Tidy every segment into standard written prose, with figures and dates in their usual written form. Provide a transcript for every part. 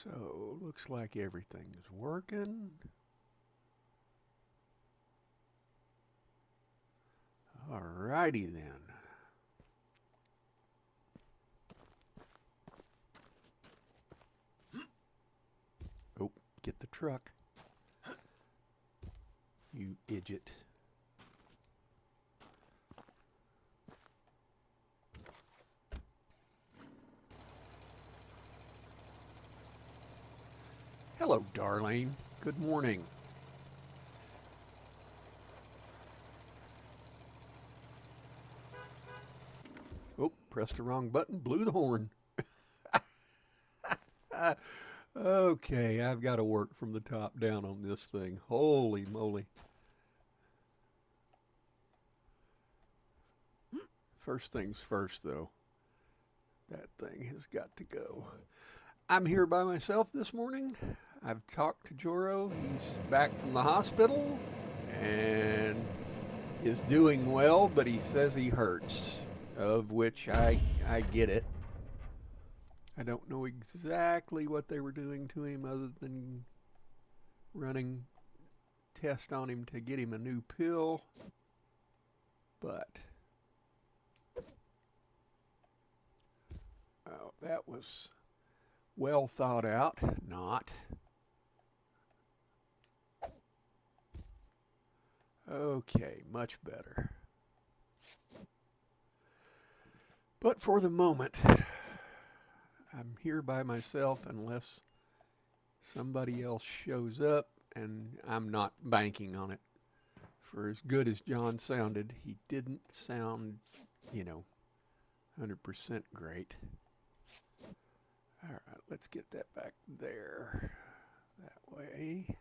So, looks like everything's working. Alrighty then. Oh, get the truck. You idiot. Hello, Darlene. Good morning. Oh, pressed the wrong button, blew the horn. Okay, I've got to work from the top down on this thing. Holy moly. First things first, though. That thing has got to go. I'm here by myself this morning. I've talked to Joro. He's back from the hospital and is doing well, but he says he hurts, of which I get it. I don't know exactly what they were doing to him other than running tests on him to get him a new pill, but that was well thought out. Not. Okay, much better. But for the moment, I'm here by myself unless somebody else shows up, and I'm not banking on it. For as good as John sounded, he didn't sound, 100% great. All right, let's get that back there. That way.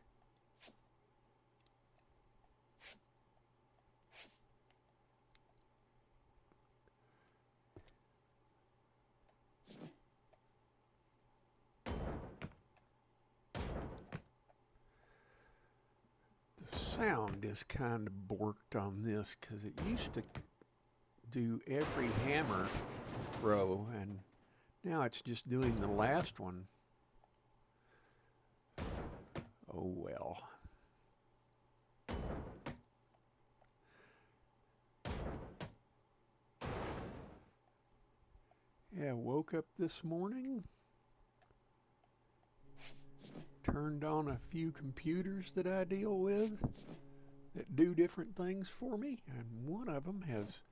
The sound is kind of borked on this because it used to do every hammer throw, and now it's just doing the last one. Oh well. Yeah, woke up this morning, turned on a few computers that I deal with that do different things for me, and one of them has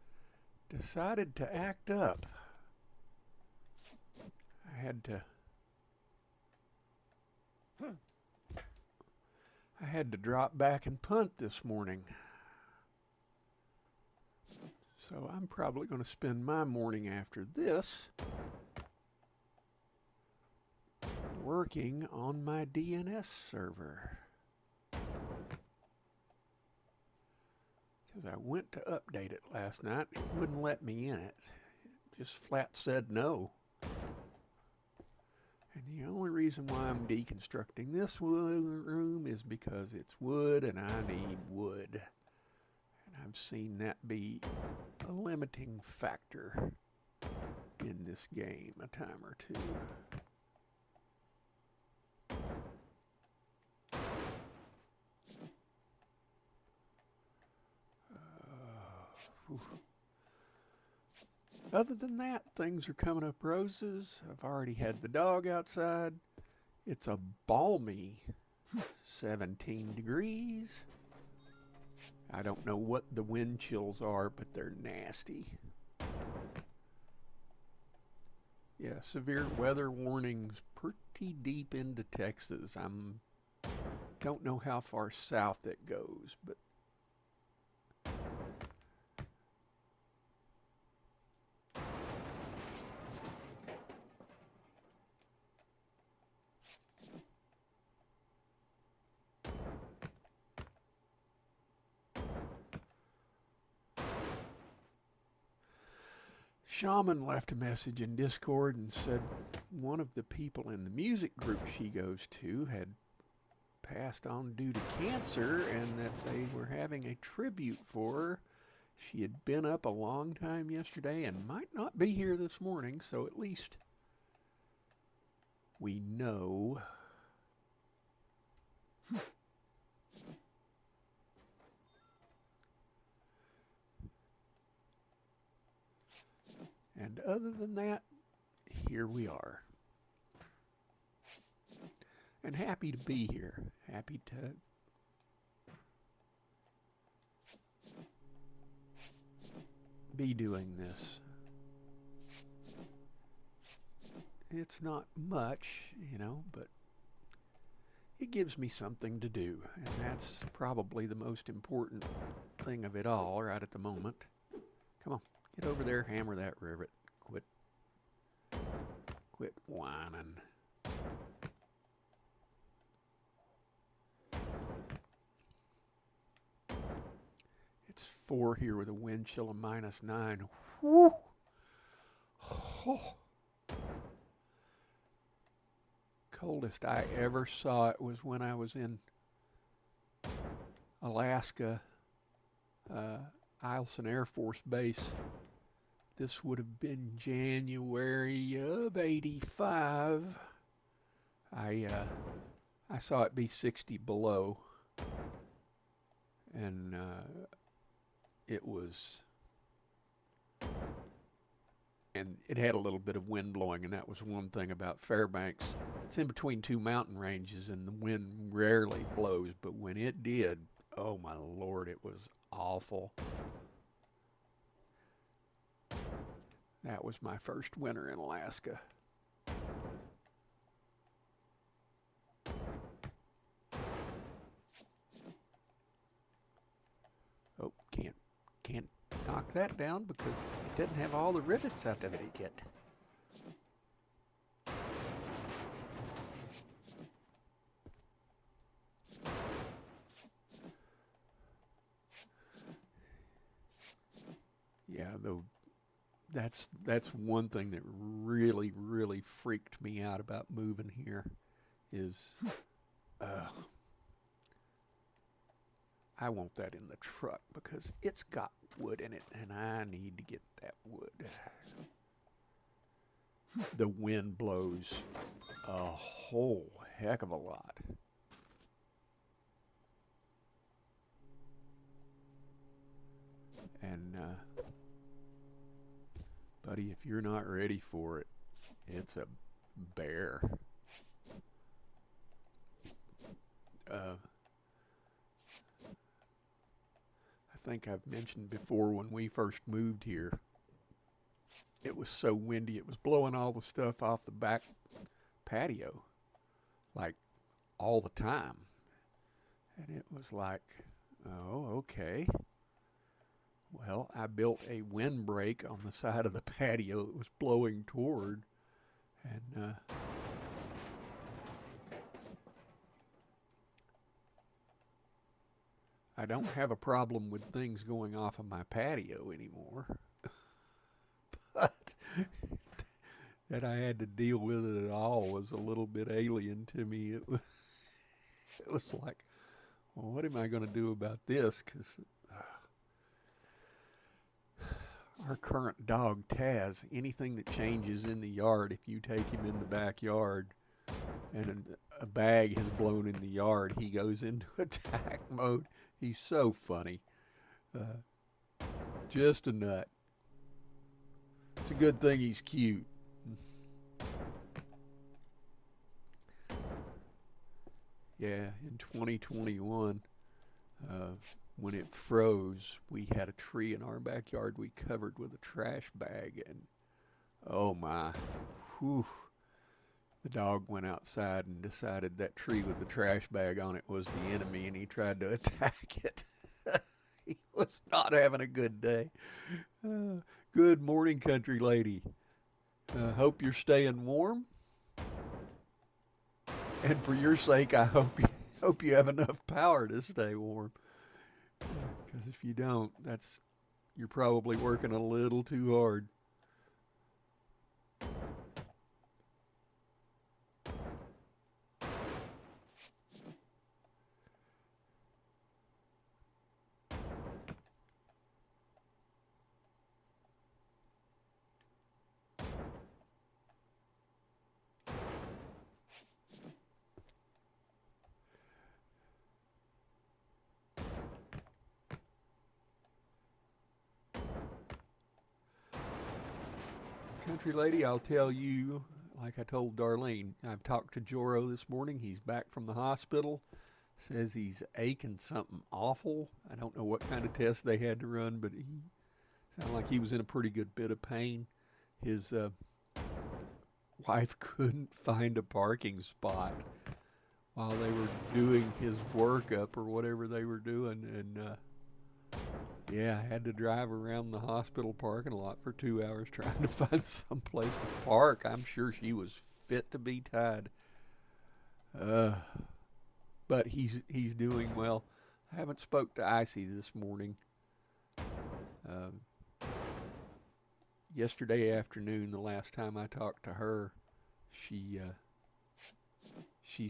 decided to act up. I had to drop back and punt this morning. So I'm probably going to spend my morning after this working on my DNS server. Because I went to update it last night. It wouldn't let me in it. It just flat said no. And the only reason why I'm deconstructing this room is because it's wood and I need wood. And I've seen that be a limiting factor in this game a time or two. Other than that, things are coming up roses. I've already had the dog outside. It's a balmy 17 degrees. I don't know what the wind chills are, but they're nasty. Yeah, severe weather warnings pretty deep into Texas. Don't know how far south it goes, but Shaman left a message in Discord and said one of the people in the music group she goes to had passed on due to cancer and that they were having a tribute for her. She had been up a long time yesterday and might not be here this morning, so at least we know and other than that, here we are. And happy to be here. Happy to be doing this. It's not much, you know, but it gives me something to do. And that's probably the most important thing of it all right at the moment. Come on, get over there, hammer that rivet. Quit whining. It's 4 here with a wind chill of -9. Whew. Oh. Coldest I ever saw it was when I was in Alaska, Eielson Air Force Base. This would have been January of '85. I saw it be 60 below, and it was, and it had a little bit of wind blowing, and that was one thing about Fairbanks. It's in between 2 mountain ranges, and the wind rarely blows, but when it did, oh my Lord, it was awful. That was my first winter in Alaska. Oh, can't knock that down because it doesn't have all the rivets out of it yet. Yeah, though. That's one thing that really freaked me out about moving here is I want that in the truck because it's got wood in it and I need to get that wood. The wind blows a whole heck of a lot. And buddy, if you're not ready for it, it's a bear. I think I've mentioned before when we first moved here, it was so windy, it was blowing all the stuff off the back patio, like all the time. And it was like, oh, okay. Well, I built a windbreak on the side of the patio it was blowing toward, and I don't have a problem with things going off of my patio anymore. But that I had to deal with it at all was a little bit alien to me. It was like, well, what am I going to do about this? Because our current dog, Taz, anything that changes in the yard, if you take him in the backyard and a bag has blown in the yard, he goes into attack mode. He's so funny. Just a nut. It's a good thing he's cute. Yeah, in 2021, when it froze, we had a tree in our backyard we covered with a trash bag, and oh my, whew, the dog went outside and decided that tree with the trash bag on it was the enemy, and he tried to attack it. He was not having a good day. Good morning, country lady. Hope you're staying warm. And for your sake, I hope you have enough power to stay warm. Because if you don't, you're probably working a little too hard. Country lady, I'll tell you, like I told Darlene, I've talked to Joro this morning. He's back from the hospital. Says he's aching something awful. I don't know what kind of test they had to run, but he sounded like he was in a pretty good bit of pain. His wife couldn't find a parking spot while they were doing his workup or whatever they were doing, and yeah, I had to drive around the hospital parking lot for 2 hours trying to find some place to park. I'm sure she was fit to be tied. But he's doing well. I haven't spoke to Icy this morning. Um, Yesterday afternoon, the last time I talked to her, she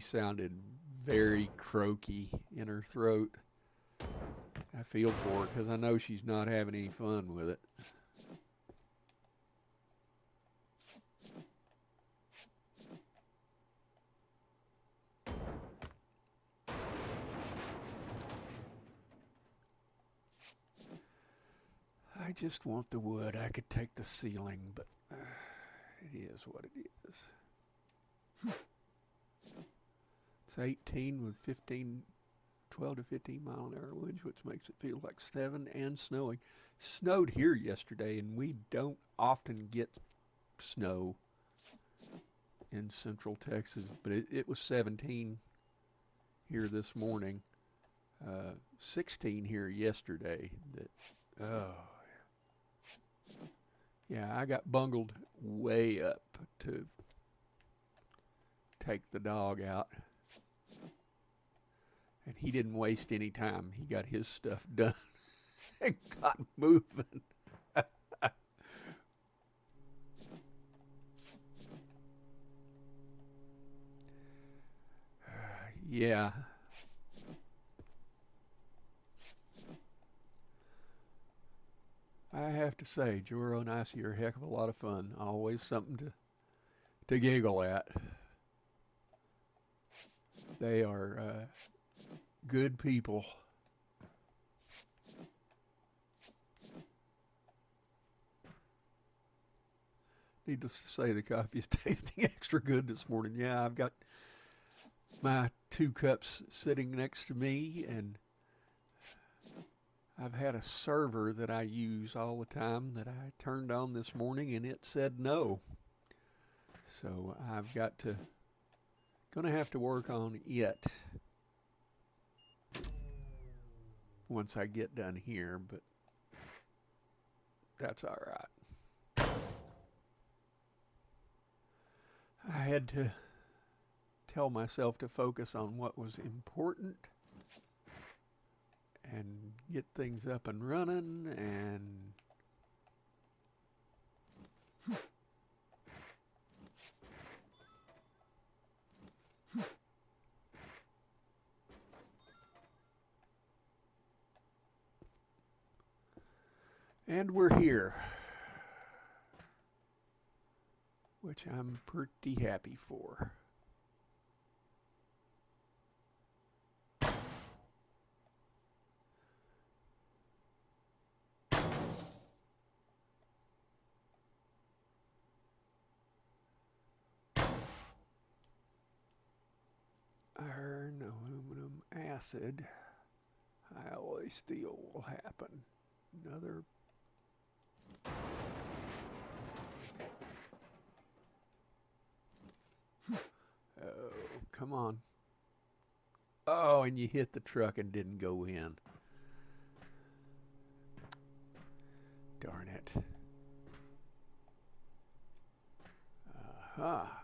sounded very croaky in her throat. I feel for her because I know she's not having any fun with it. I just want the wood. I could take the ceiling, but it is what it is. It's 18 with 12 to 15 mile an hour winds, which makes it feel like 7 and snowing. Snowed here yesterday, and we don't often get snow in central Texas, but it was 17 here this morning, 16 here yesterday. Oh, yeah, I got bungled way up to take the dog out. And he didn't waste any time. He got his stuff done and got moving. Yeah. I have to say, Joro and Icy are a heck of a lot of fun. Always something to giggle at. They are good people. Needless to say, the coffee is tasting extra good this morning. Yeah, I've got my 2 cups sitting next to me, and I've had a server that I use all the time that I turned on this morning, and it said no. So I've gonna have to work on it once I get done here, but that's all right. I had to tell myself to focus on what was important and get things up and running, and we're here, which I'm pretty happy for. Iron, aluminum, acid, high alloy steel will happen. Another oh, come on. Oh, and you hit the truck and didn't go in. Darn it. Aha.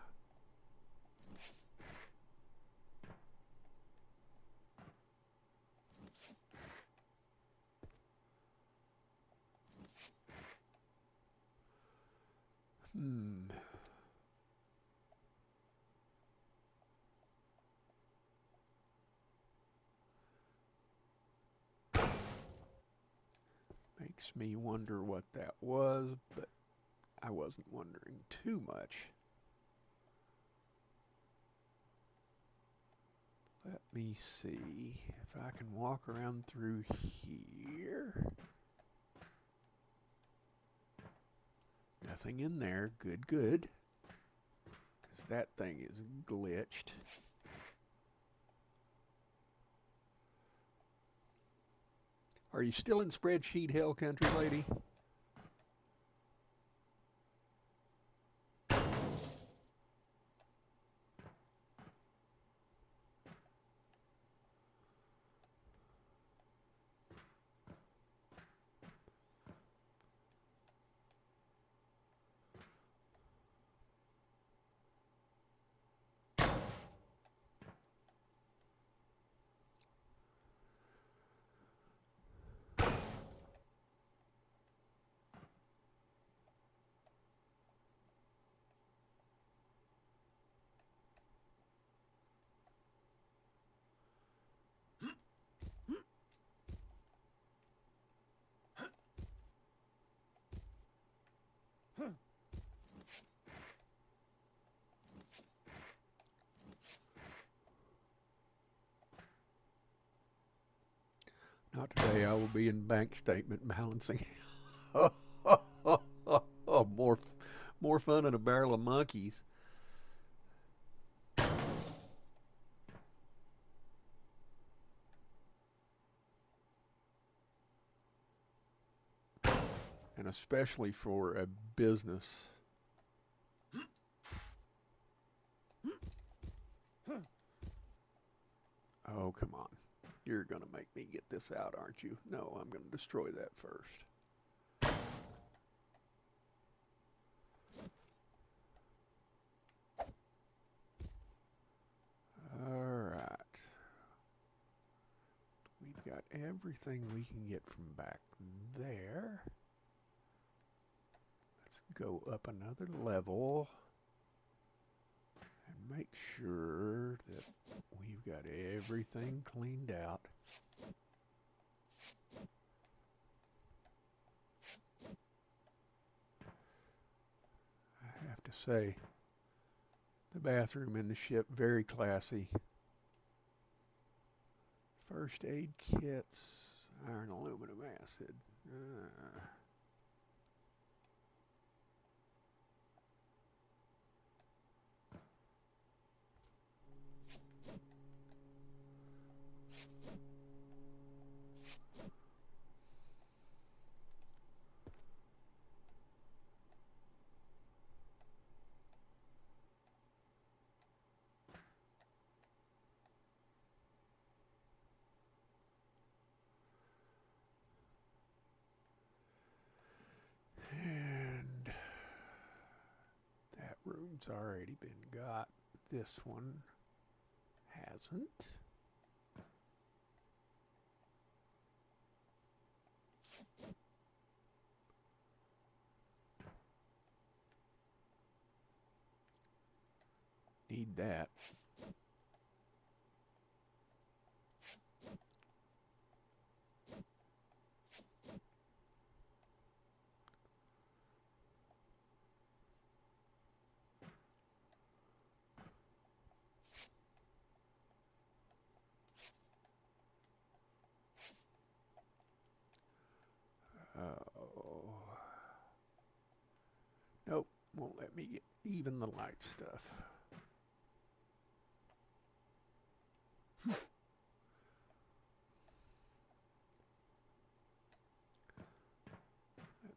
Makes me wonder what that was, but I wasn't wondering too much. Let me see if I can walk around through here. nothing in there. Good, good. Because that thing is glitched. Are you still in spreadsheet hell, country lady? Not today. I will be in bank statement balancing. More fun than a barrel of monkeys. And especially for a business. Oh, come on. You're going to make me get this out, aren't you? No, I'm going to destroy that first. All right. We've got everything we can get from back there. Let's go up another level and make sure that we've got everything cleaned out. I have to say, the bathroom in the ship, very classy. First aid kits, iron aluminum acid. Room's already been got. This one hasn't. Need that. Nope, won't let me get even the light stuff. Let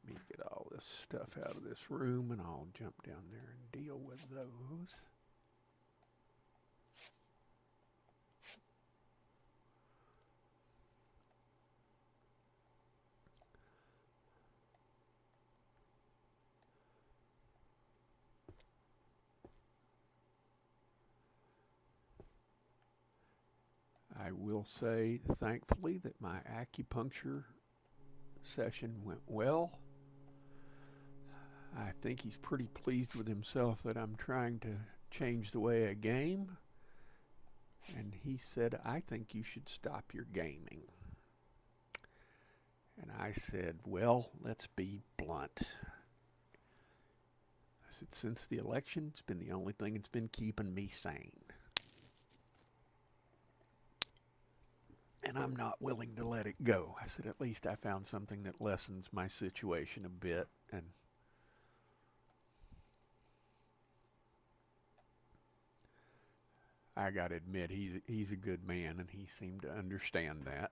me get all this stuff out of this room and I'll jump down there and deal with those. I will say, thankfully, that my acupuncture session went well. I think he's pretty pleased with himself that I'm trying to change the way I game. And he said, I think you should stop your gaming. And I said, well, let's be blunt. I said, since the election, it's been the only thing that's been keeping me sane. And I'm not willing to let it go. I said, at least I found something that lessens my situation a bit. And I gotta admit, he's a good man, and he seemed to understand that.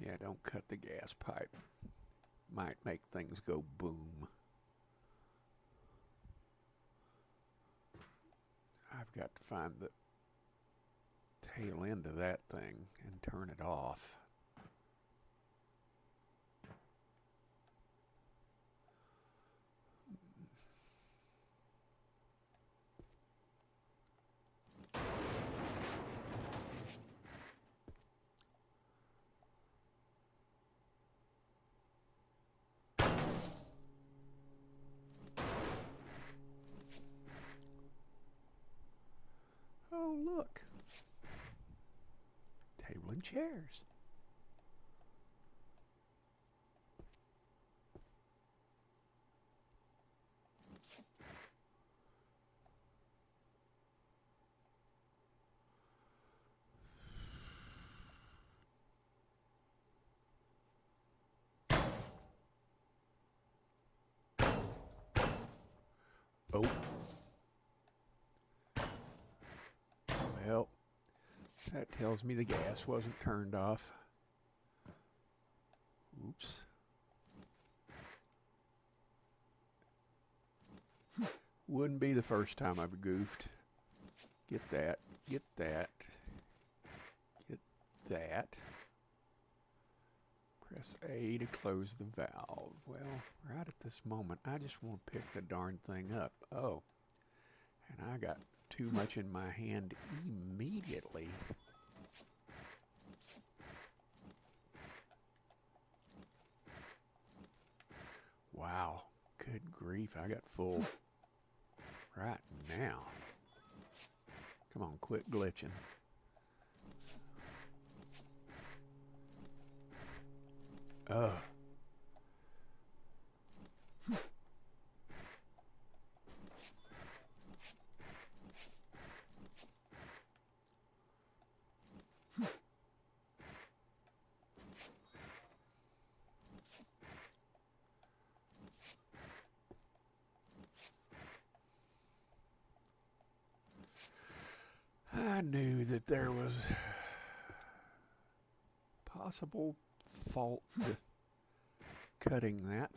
Yeah, don't cut the gas pipe. Might make things go boom. I've got to find the tail end of that thing and turn it off. Oh, look. Table and chairs. Oh. Well, that tells me the gas wasn't turned off. Oops. Wouldn't be the first time I've goofed. Get that. Get that. Get that. Press A to close the valve. Well, right at this moment, I just want to pick the darn thing up. Oh. And I got too much in my hand immediately. Wow. Good grief. I got full right now. Come on, quit glitching. Ugh. I knew that there was possible fault to cutting that,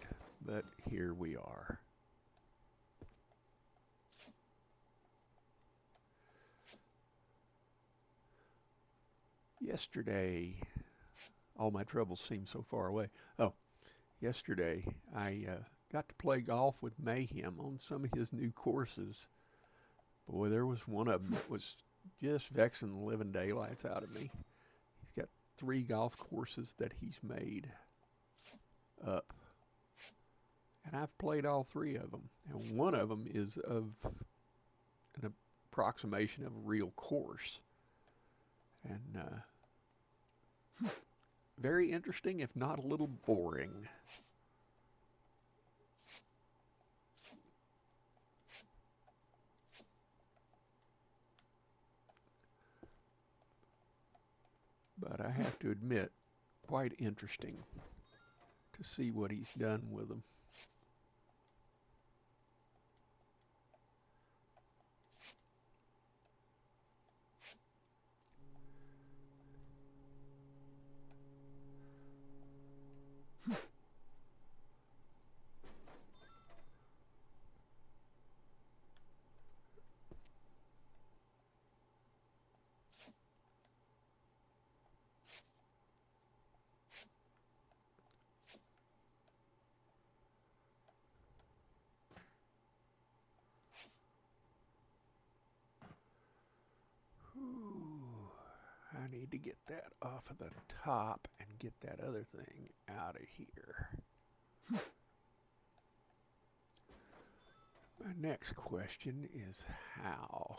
but here we are. Yesterday, all my troubles seem so far away. Oh, yesterday I got to play golf with Mayhem on some of his new courses. Boy, there was one of them that was just vexing the living daylights out of me. He's got 3 golf courses that he's made up. And I've played all 3 of them. And one of them is of an approximation of a real course. And very interesting, if not a little boring. But I have to admit, quite interesting to see what he's done with them. I need to get that off of the top and get that other thing out of here. My next question is how?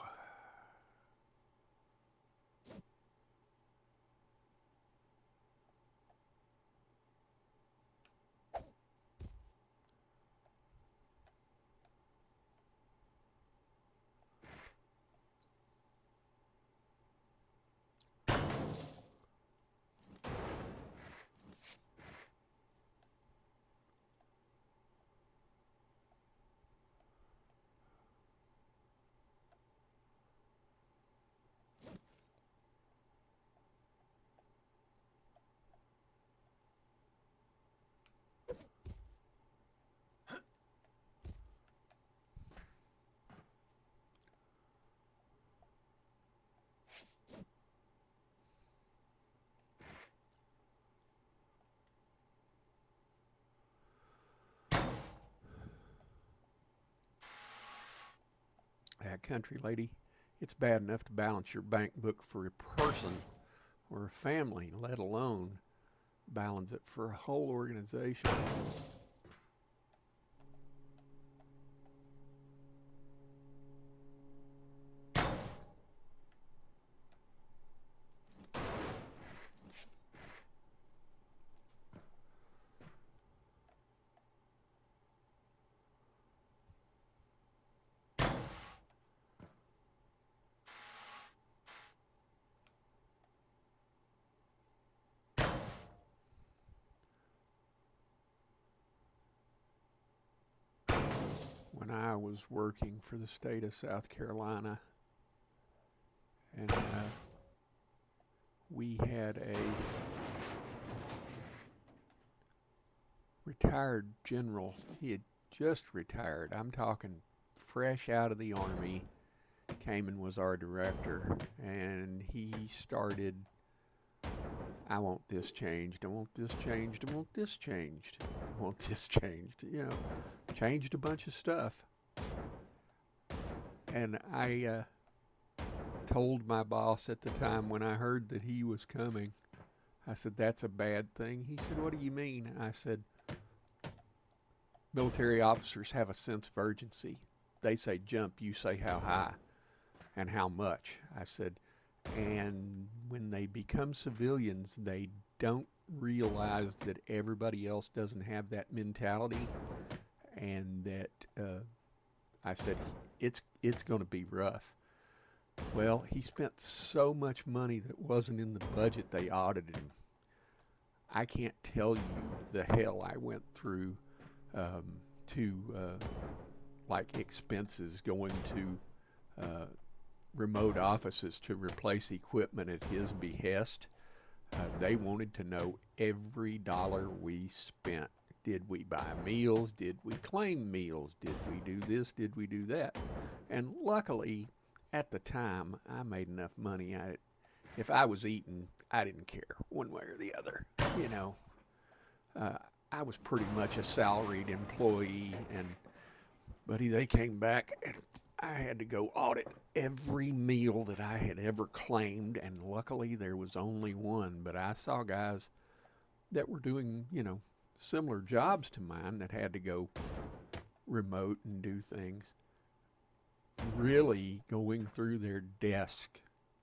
country, lady. It's bad enough to balance your bank book for a person or a family, let alone balance it for a whole organization. When I was working for the state of South Carolina, and we had a retired general. He had just retired. I'm talking fresh out of the Army. Came and was our director, and he started, I want this changed, I want this changed, I want this changed, I want this changed, changed a bunch of stuff. And I told my boss at the time when I heard that he was coming, I said, that's a bad thing. He said, what do you mean? I said, military officers have a sense of urgency. They say jump, you say how high and how much. I said, and when they become civilians, they don't realize that everybody else doesn't have that mentality, and that I said, it's going to be rough. Well, he spent so much money that wasn't in the budget, they audited him. I can't tell you the hell I went through to like expenses going to remote offices to replace equipment at his behest. They wanted to know every dollar we spent. Did we buy meals? Did we claim meals? Did we do this? Did we do that? And luckily, at the time, I made enough money. If I was eating, I didn't care one way or the other. I was pretty much a salaried employee, but they came back, and I had to go audit every meal that I had ever claimed, and luckily there was only one. But I saw guys that were doing, similar jobs to mine that had to go remote and do things, really going through their desk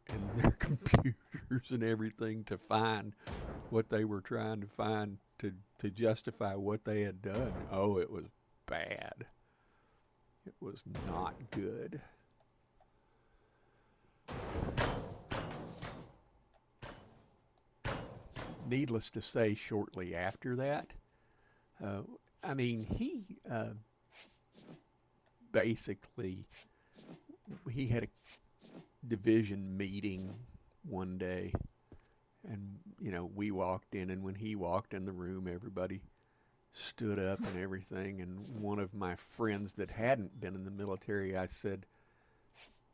and their computers and everything to find what they were trying to find to justify what they had done. Oh, it was bad. It was not good. Needless to say, shortly after that, he basically, he had a division meeting one day, and we walked in, and when he walked in the room, everybody stood up and everything. And one of my friends that hadn't been in the military, I said,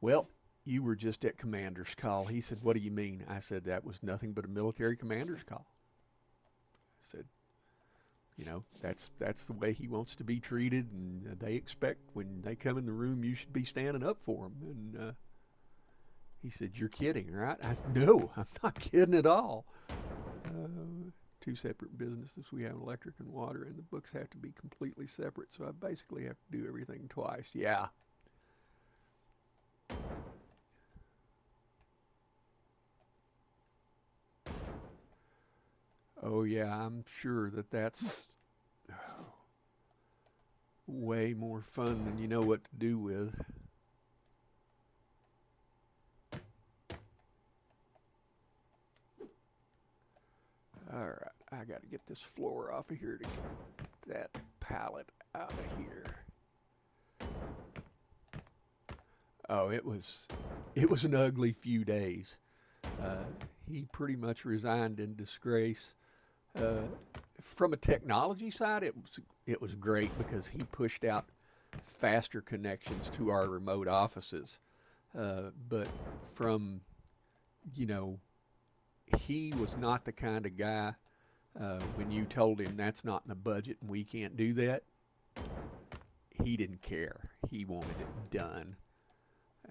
well, you were just at commander's call. He said, what do you mean? I said, that was nothing but a military commander's call. I said, that's the way he wants to be treated, and they expect when they come in the room, you should be standing up for them. And he said, you're kidding, right? I said, no, I'm not kidding at all. Two separate businesses. We have electric and water, and the books have to be completely separate, so I basically have to do everything twice. Yeah. Oh, yeah, I'm sure that's way more fun than you know what to do with. All right, I got to get this floor off of here to get that pallet out of here. Oh, it was an ugly few days. He pretty much resigned in disgrace. From a technology side, it was great because he pushed out faster connections to our remote offices. But from, he was not the kind of guy, when you told him that's not in the budget and we can't do that, he didn't care. He wanted it done.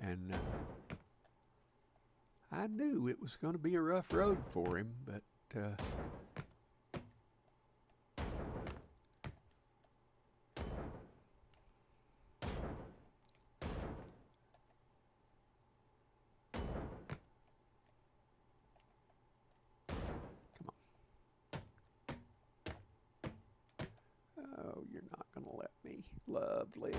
And I knew it was going to be a rough road for him, but come on. Oh, you're not going to let me. Lovely.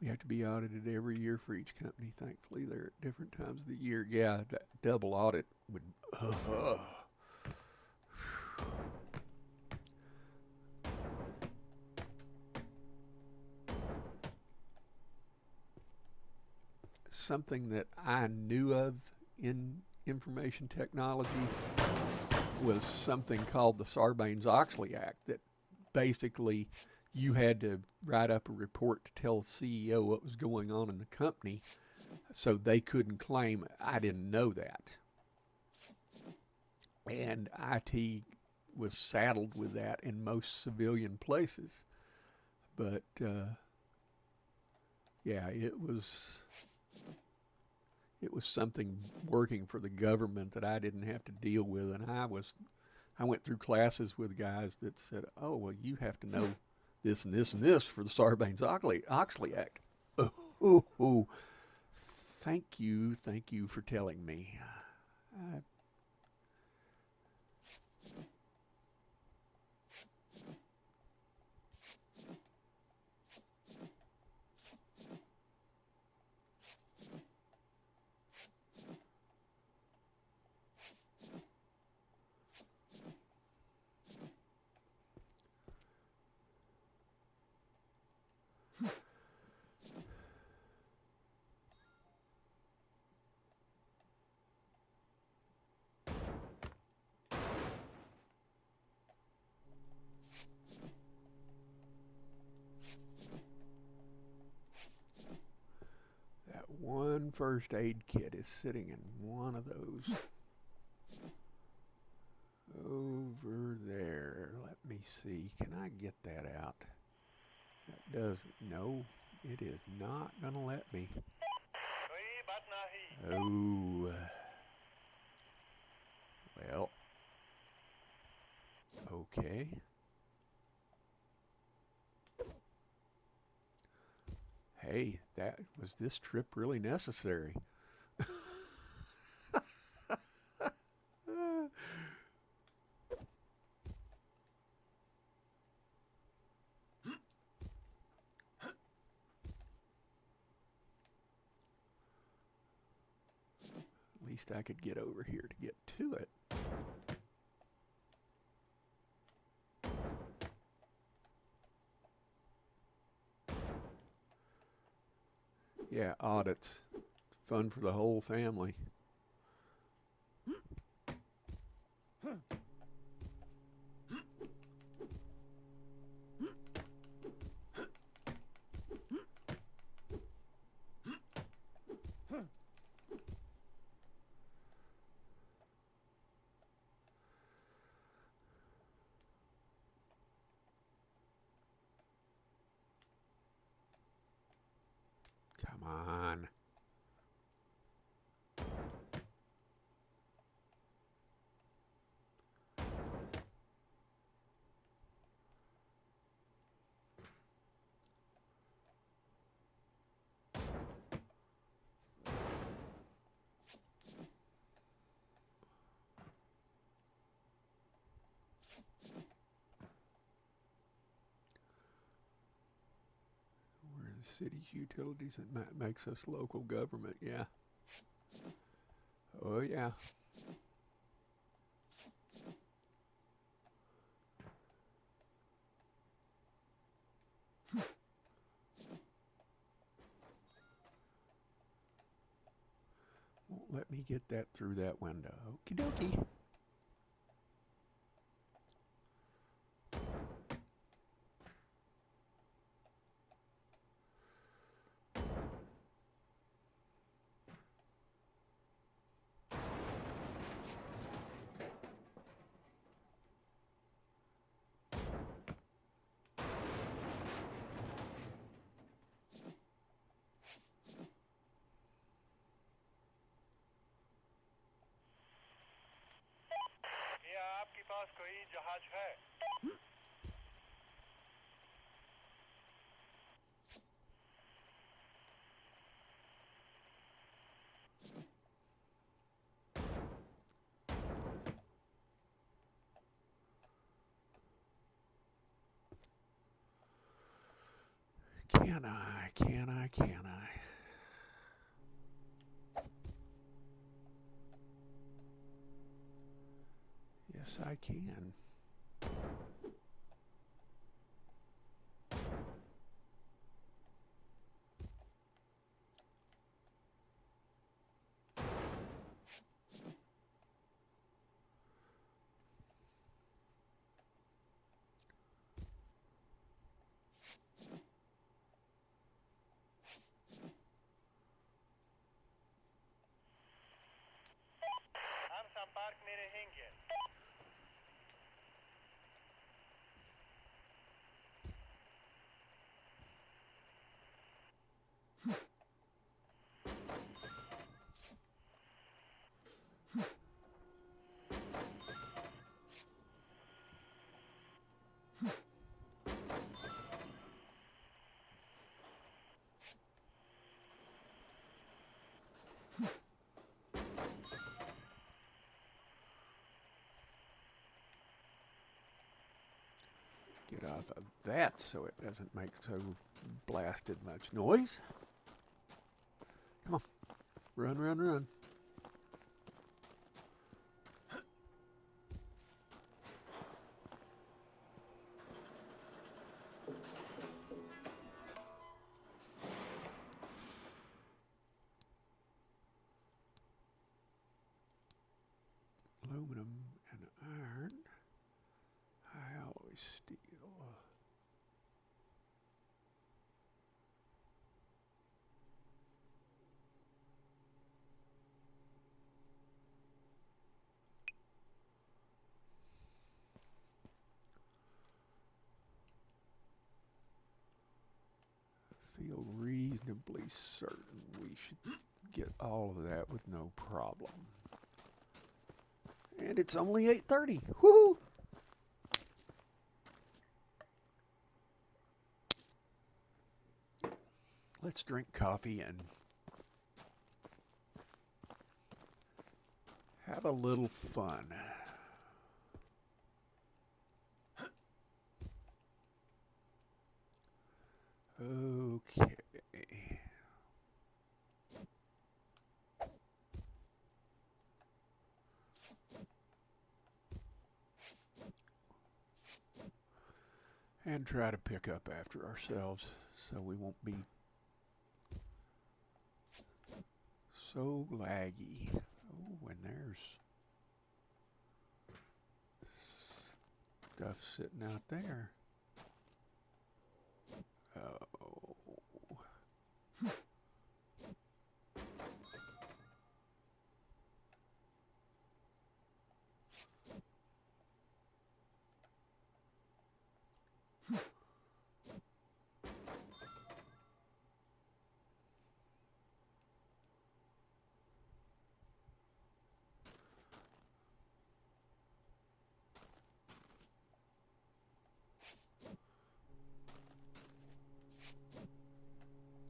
We have to be audited every year for each company. Thankfully, they're at different times of the year. Yeah, that double audit would. Something that I knew of in information technology was something called the Sarbanes-Oxley Act, that basically you had to write up a report to tell the CEO what was going on in the company so they couldn't claim. I didn't know that. And IT was saddled with that in most civilian places. But yeah, it was something working for the government that I didn't have to deal with. And I went through classes with guys that said, oh, well, you have to know this and this and this for the Sarbanes-Oxley Act. Oh, thank you for telling me. That one first aid kit is sitting in one of those over there. Let me see. Can I get that out? That does. No, it is not going to let me. Oh. Well. Okay. Hey, was this trip really necessary? At least I could get over here to get to it. Yeah, audits. Fun for the whole family. Come on. City's utilities, that makes us local government. Yeah. Oh yeah. Won't let me get that through that window. Okie dokie. पास कोई जहाज है? Can I? Can I? Can I? Yes, I can. हम संपर्क में रहेंगे। Get off of that so it doesn't make so blasted much noise. Come on. Run, run, run. Aluminum and iron. High alloy steel. Feel reasonably certain we should get all of that with no problem. And it's only 8:30. Woo! Let's drink coffee and have a little fun. Okay. And try to pick up after ourselves so we won't be so laggy. Oh, and there's stuff sitting out there. Oh.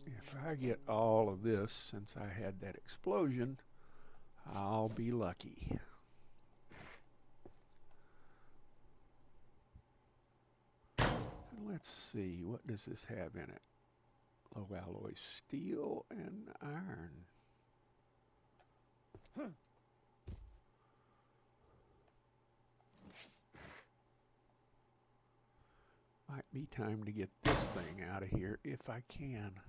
If I get all of this since I had that explosion, I'll be lucky. And let's see, what does this have in it? Low alloy steel and iron. Might be time to get this thing out of here if I can.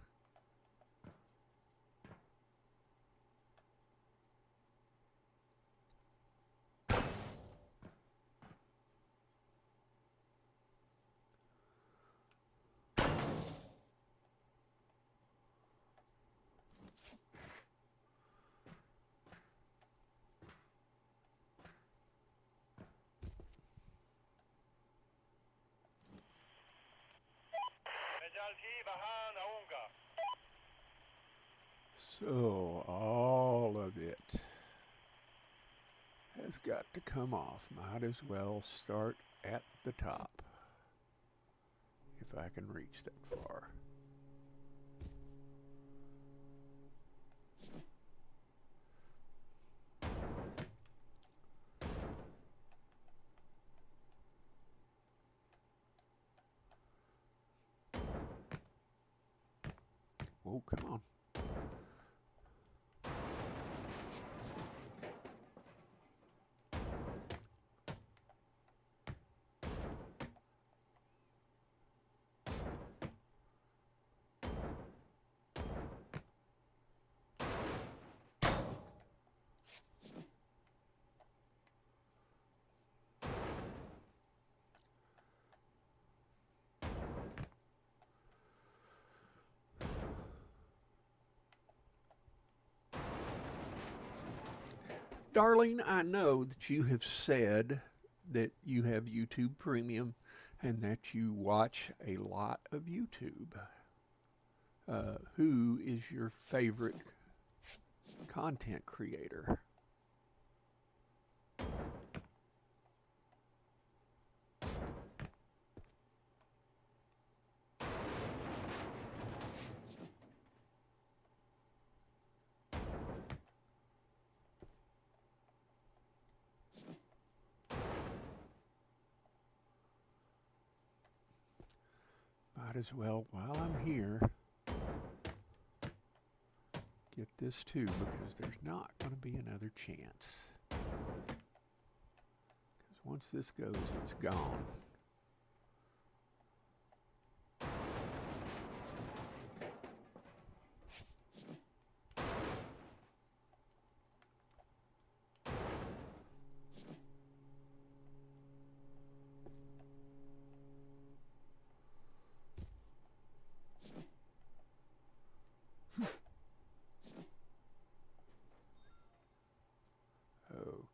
So all of it has has got to come off. Might as well start at the top if I can reach that far. Oh, come on. Darling, I know that you have said that you have YouTube Premium and that you watch a lot of YouTube. Who is your favorite content creator? Might as well, while I'm here, get this too, because there's not going to be another chance. Because once this goes, it's gone.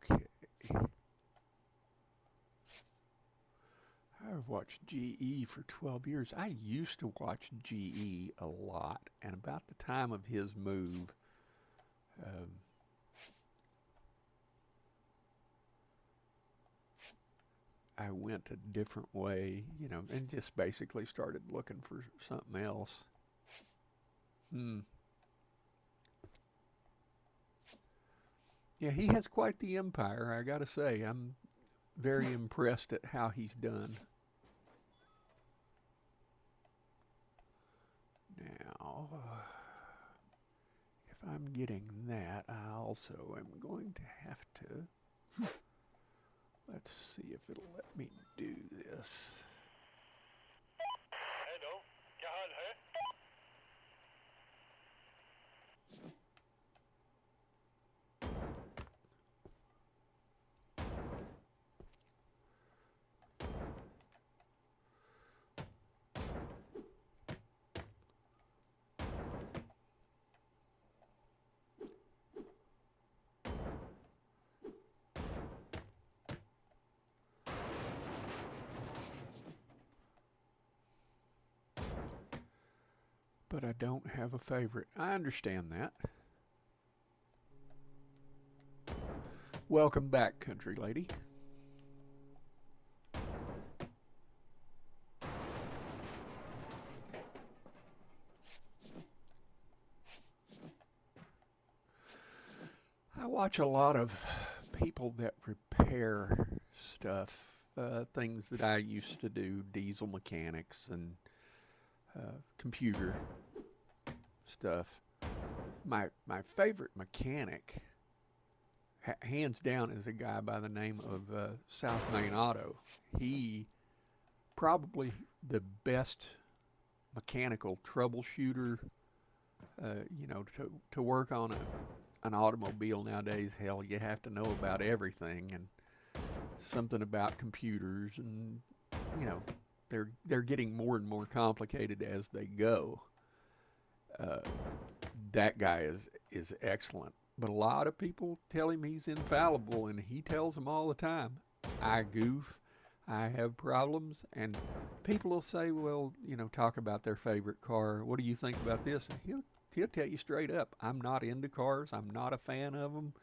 Okay. I've watched GE for 12 years. I used to watch GE a lot, and about the time of his move, I went a different way, and just basically started looking for something else. Yeah, he has quite the empire, I gotta say. I'm very impressed at how he's done. Now, if I'm getting that, I also am going to have to... Let's see if it'll let me do this. Hello, क्या हाल है? But I don't have a favorite. I understand that. Welcome back, country lady. I watch a lot of people that repair stuff, things that I used to do, diesel mechanics and computer stuff. My favorite mechanic, hands down, is a guy by the name of South Main Auto. He probably the best mechanical troubleshooter. To work on an automobile nowadays, hell, you have to know about everything and something about computers, and they're getting more and more complicated as they go. That guy is excellent, but a lot of people tell him he's infallible, and he tells them all the time, I goof, I have problems, and people will say, well, talk about their favorite car. What do you think about this? And he'll tell you straight up, I'm not into cars. I'm not a fan of them.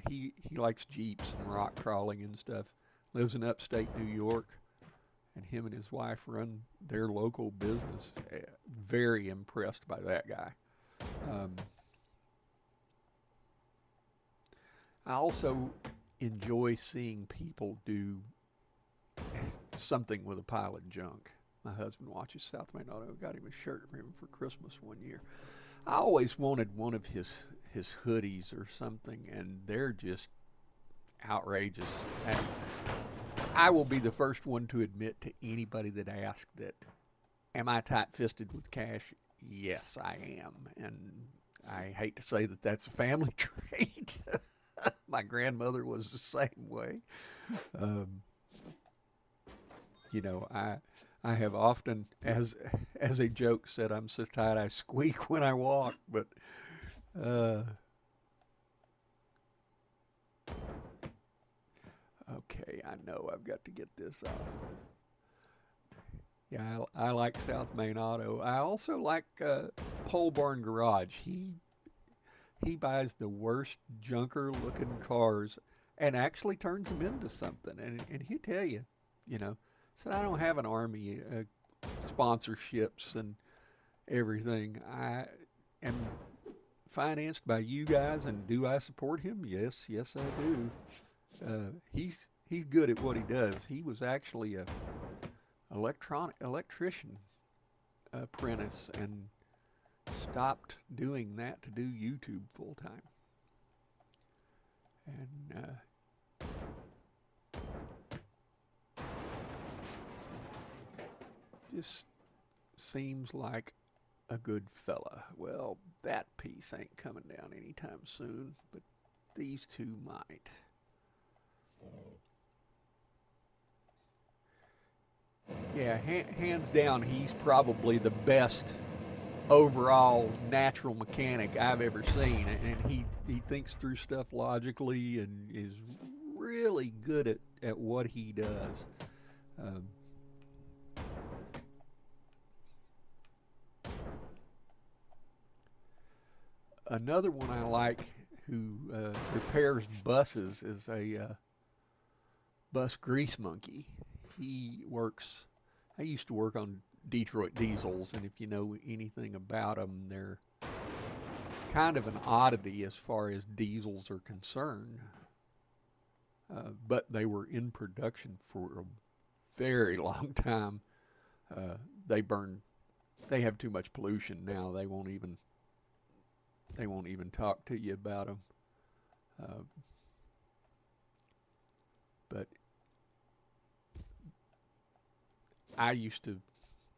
He likes Jeeps and rock crawling and stuff. Lives in upstate New York, and him and his wife run their local business. Very impressed by that guy. Um, I also enjoy seeing people do something with a pile of junk. My husband watches South Main Auto. Got him a shirt for him for Christmas one year. I always wanted one of his hoodies or something, and they're just outrageous. And I will be the first one to admit to anybody that asks that, am I tight-fisted with cash? Yes, I am. And I hate to say that that's a family trait. My grandmother was the same way. Um, I have often, as a joke, said I'm so tight I squeak when I walk. But okay, I know I've got to get this off. Yeah, I like South Main Auto. I also like Pole Barn Garage. He buys the worst junker looking cars and actually turns them into something. And he'll tell you, said I don't have an army sponsorships and everything. I am financed by you guys, and do I support him? Yes, I do. He's good at what he does. He was actually a electrician apprentice and stopped doing that to do YouTube full time. And just seems like a good fella. Well, that piece ain't coming down anytime soon, but these two might. Yeah, hands down, he's probably the best overall natural mechanic I've ever seen, and he thinks through stuff logically and is really good at what he does. Another one I like who repairs buses is a bus grease monkey. I used to work on Detroit diesels, and if you know anything about them, they're kind of an oddity as far as diesels are concerned. But they were in production for a very long time. They have too much pollution now. They won't even talk to you about them. But I used to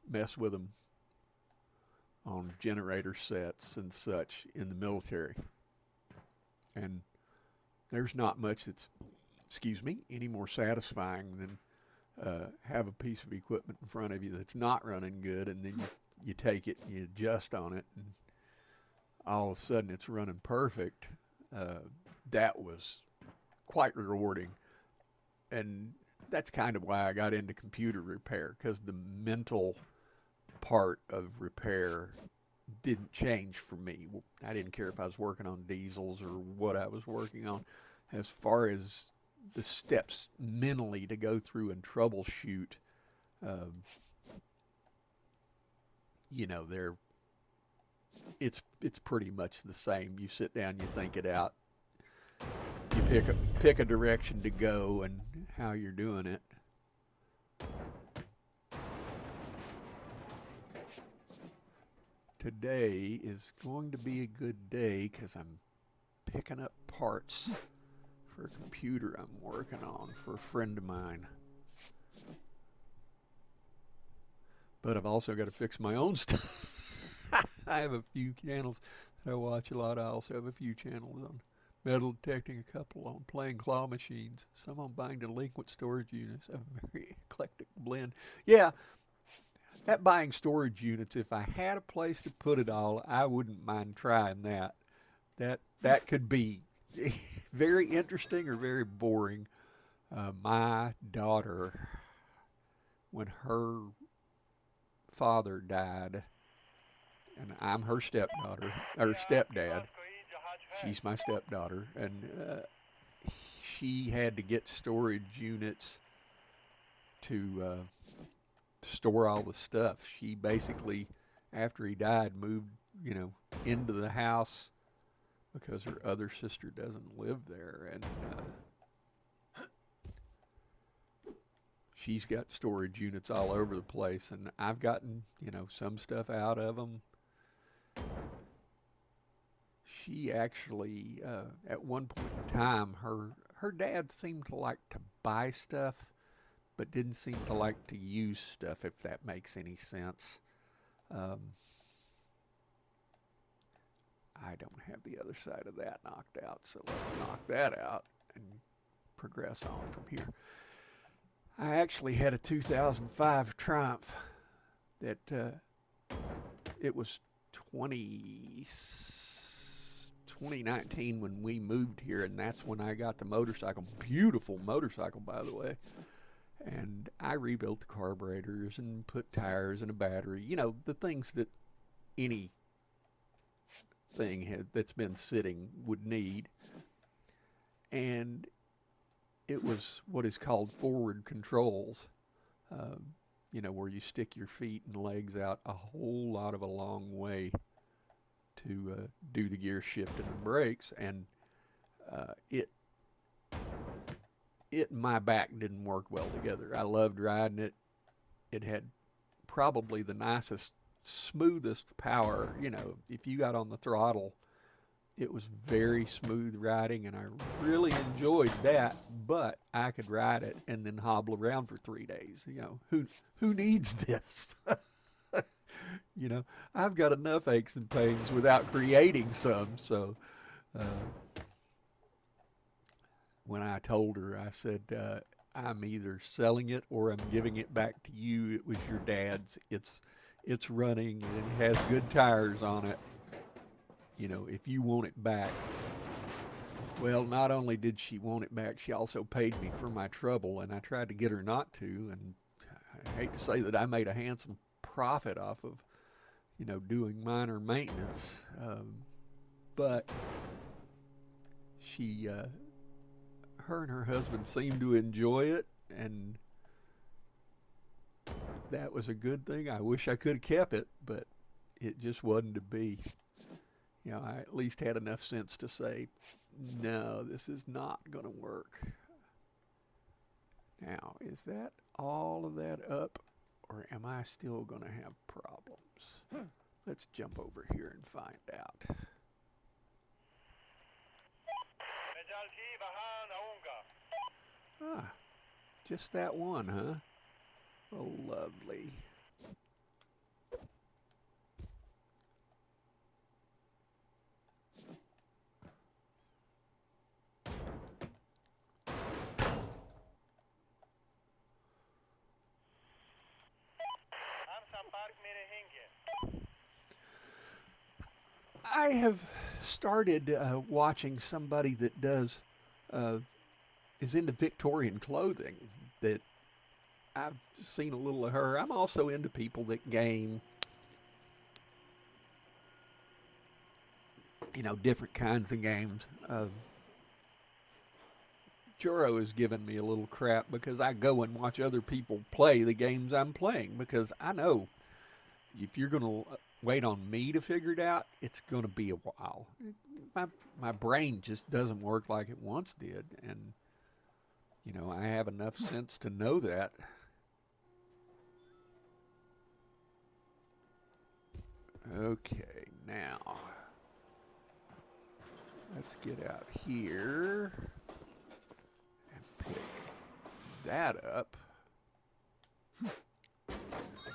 mess with them on generator sets and such in the military. And there's not much that's, any more satisfying than have a piece of equipment in front of you that's not running good, and then you take it and you adjust on it, and all of a sudden it's running perfect. That was quite rewarding. And that's kind of why I got into computer repair, because the mental part of repair didn't change for me. I didn't care if I was working on diesels or what I was working on. As far as the steps mentally to go through and troubleshoot, it's pretty much the same. You sit down, you think it out, you pick a direction to go and how you're doing it. Today is going to be a good day because I'm picking up parts for a computer I'm working on for a friend of mine. But I've also got to fix my own stuff. I have a few channels that I watch a lot. I also have a few channels on metal detecting, a couple on playing claw machines, some on buying delinquent storage units, a very eclectic blend. Yeah, that buying storage units, if I had a place to put it all, I wouldn't mind trying that. That could be very interesting or very boring. My daughter, when her father died, and I'm her stepdaughter, or stepdad, She's my stepdaughter, and she had to get storage units to store all the stuff. She basically, after he died, moved, into the house because her other sister doesn't live there, and she's got storage units all over the place, and I've gotten, some stuff out of them. She actually, at one point in time, her dad seemed to like to buy stuff, but didn't seem to like to use stuff, if that makes any sense. I don't have the other side of that knocked out, so let's knock that out and progress on from here. I actually had a 2005 Triumph that it was 2019 when we moved here, and that's when I got the motorcycle. Beautiful motorcycle, by the way. And I rebuilt the carburetors and put tires and a battery, the things that any thing that's been sitting would need. And it was what is called forward controls, where you stick your feet and legs out a whole lot of a long way to do the gear shift and the brakes. And my back didn't work well together. I loved riding it. It had probably the nicest, smoothest power. If you got on the throttle, it was very smooth riding, and I really enjoyed that. But I could ride it and then hobble around for 3 days. Who needs this? I've got enough aches and pains without creating some. So when I told her, I said, I'm either selling it or I'm giving it back to you. It was your dad's. It's running and it has good tires on it. If you want it back. Well, not only did she want it back, she also paid me for my trouble, and I tried to get her not to. And I hate to say that I made a handsome profit off of, doing minor maintenance. But she, her and her husband seemed to enjoy it, and that was a good thing. I wish I could have kept it, but it just wasn't to be. I at least had enough sense to say, no, this is not going to work. Now, is that all of that up, or am I still going to have problems? Let's jump over here and find out. Ah, just that one, huh? Oh, lovely. I have started watching somebody that is into Victorian clothing. That I've seen a little of her. I'm also into people that game, different kinds of games. Joro has given me a little crap because I go and watch other people play the games I'm playing, because I know if you're going to wait on me to figure it out, it's going to be a while. My brain just doesn't work like it once did, and I have enough sense to know that. Okay, now let's get out here and pick that up.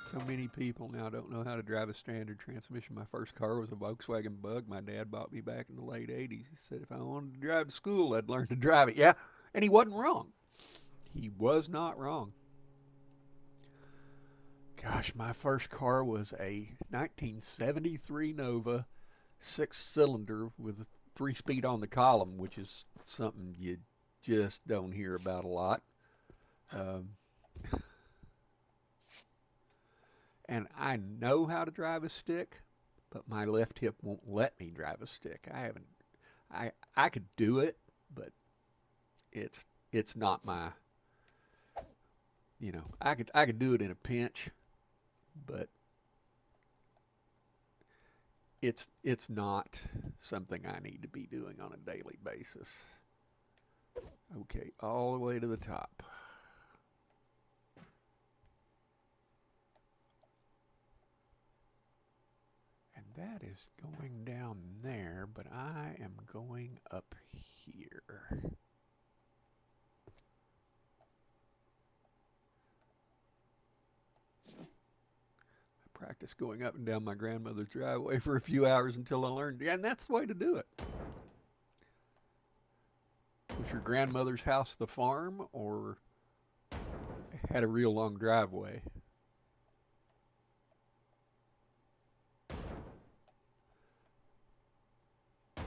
So many people now don't know how to drive a standard transmission. My first car was a Volkswagen Bug. My dad bought me back in the late 80s. He said if I wanted to drive to school, I'd learn to drive it. Yeah, and he wasn't wrong. He was not wrong. Gosh, my first car was a 1973 Nova 6-cylinder with a 3-speed on the column, which is something you just don't hear about a lot. And I know how to drive a stick, but my left hip won't let me drive a stick. I could do it, but it's not my, I could do it in a pinch, but it's not something I need to be doing on a daily basis. Okay, all the way to the top. And that is going down there, but I am going up here. I practiced going up and down my grandmother's driveway for a few hours until I learned, and that's the way to do it. Was your grandmother's house the farm, or had a real long driveway?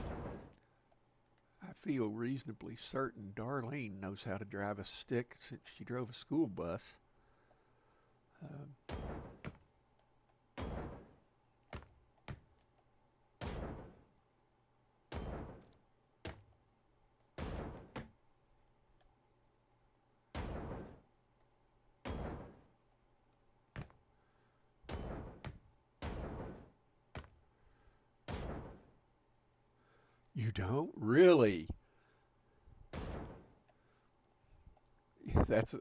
I feel reasonably certain Darlene knows how to drive a stick since she drove a school bus. You don't? Really? That's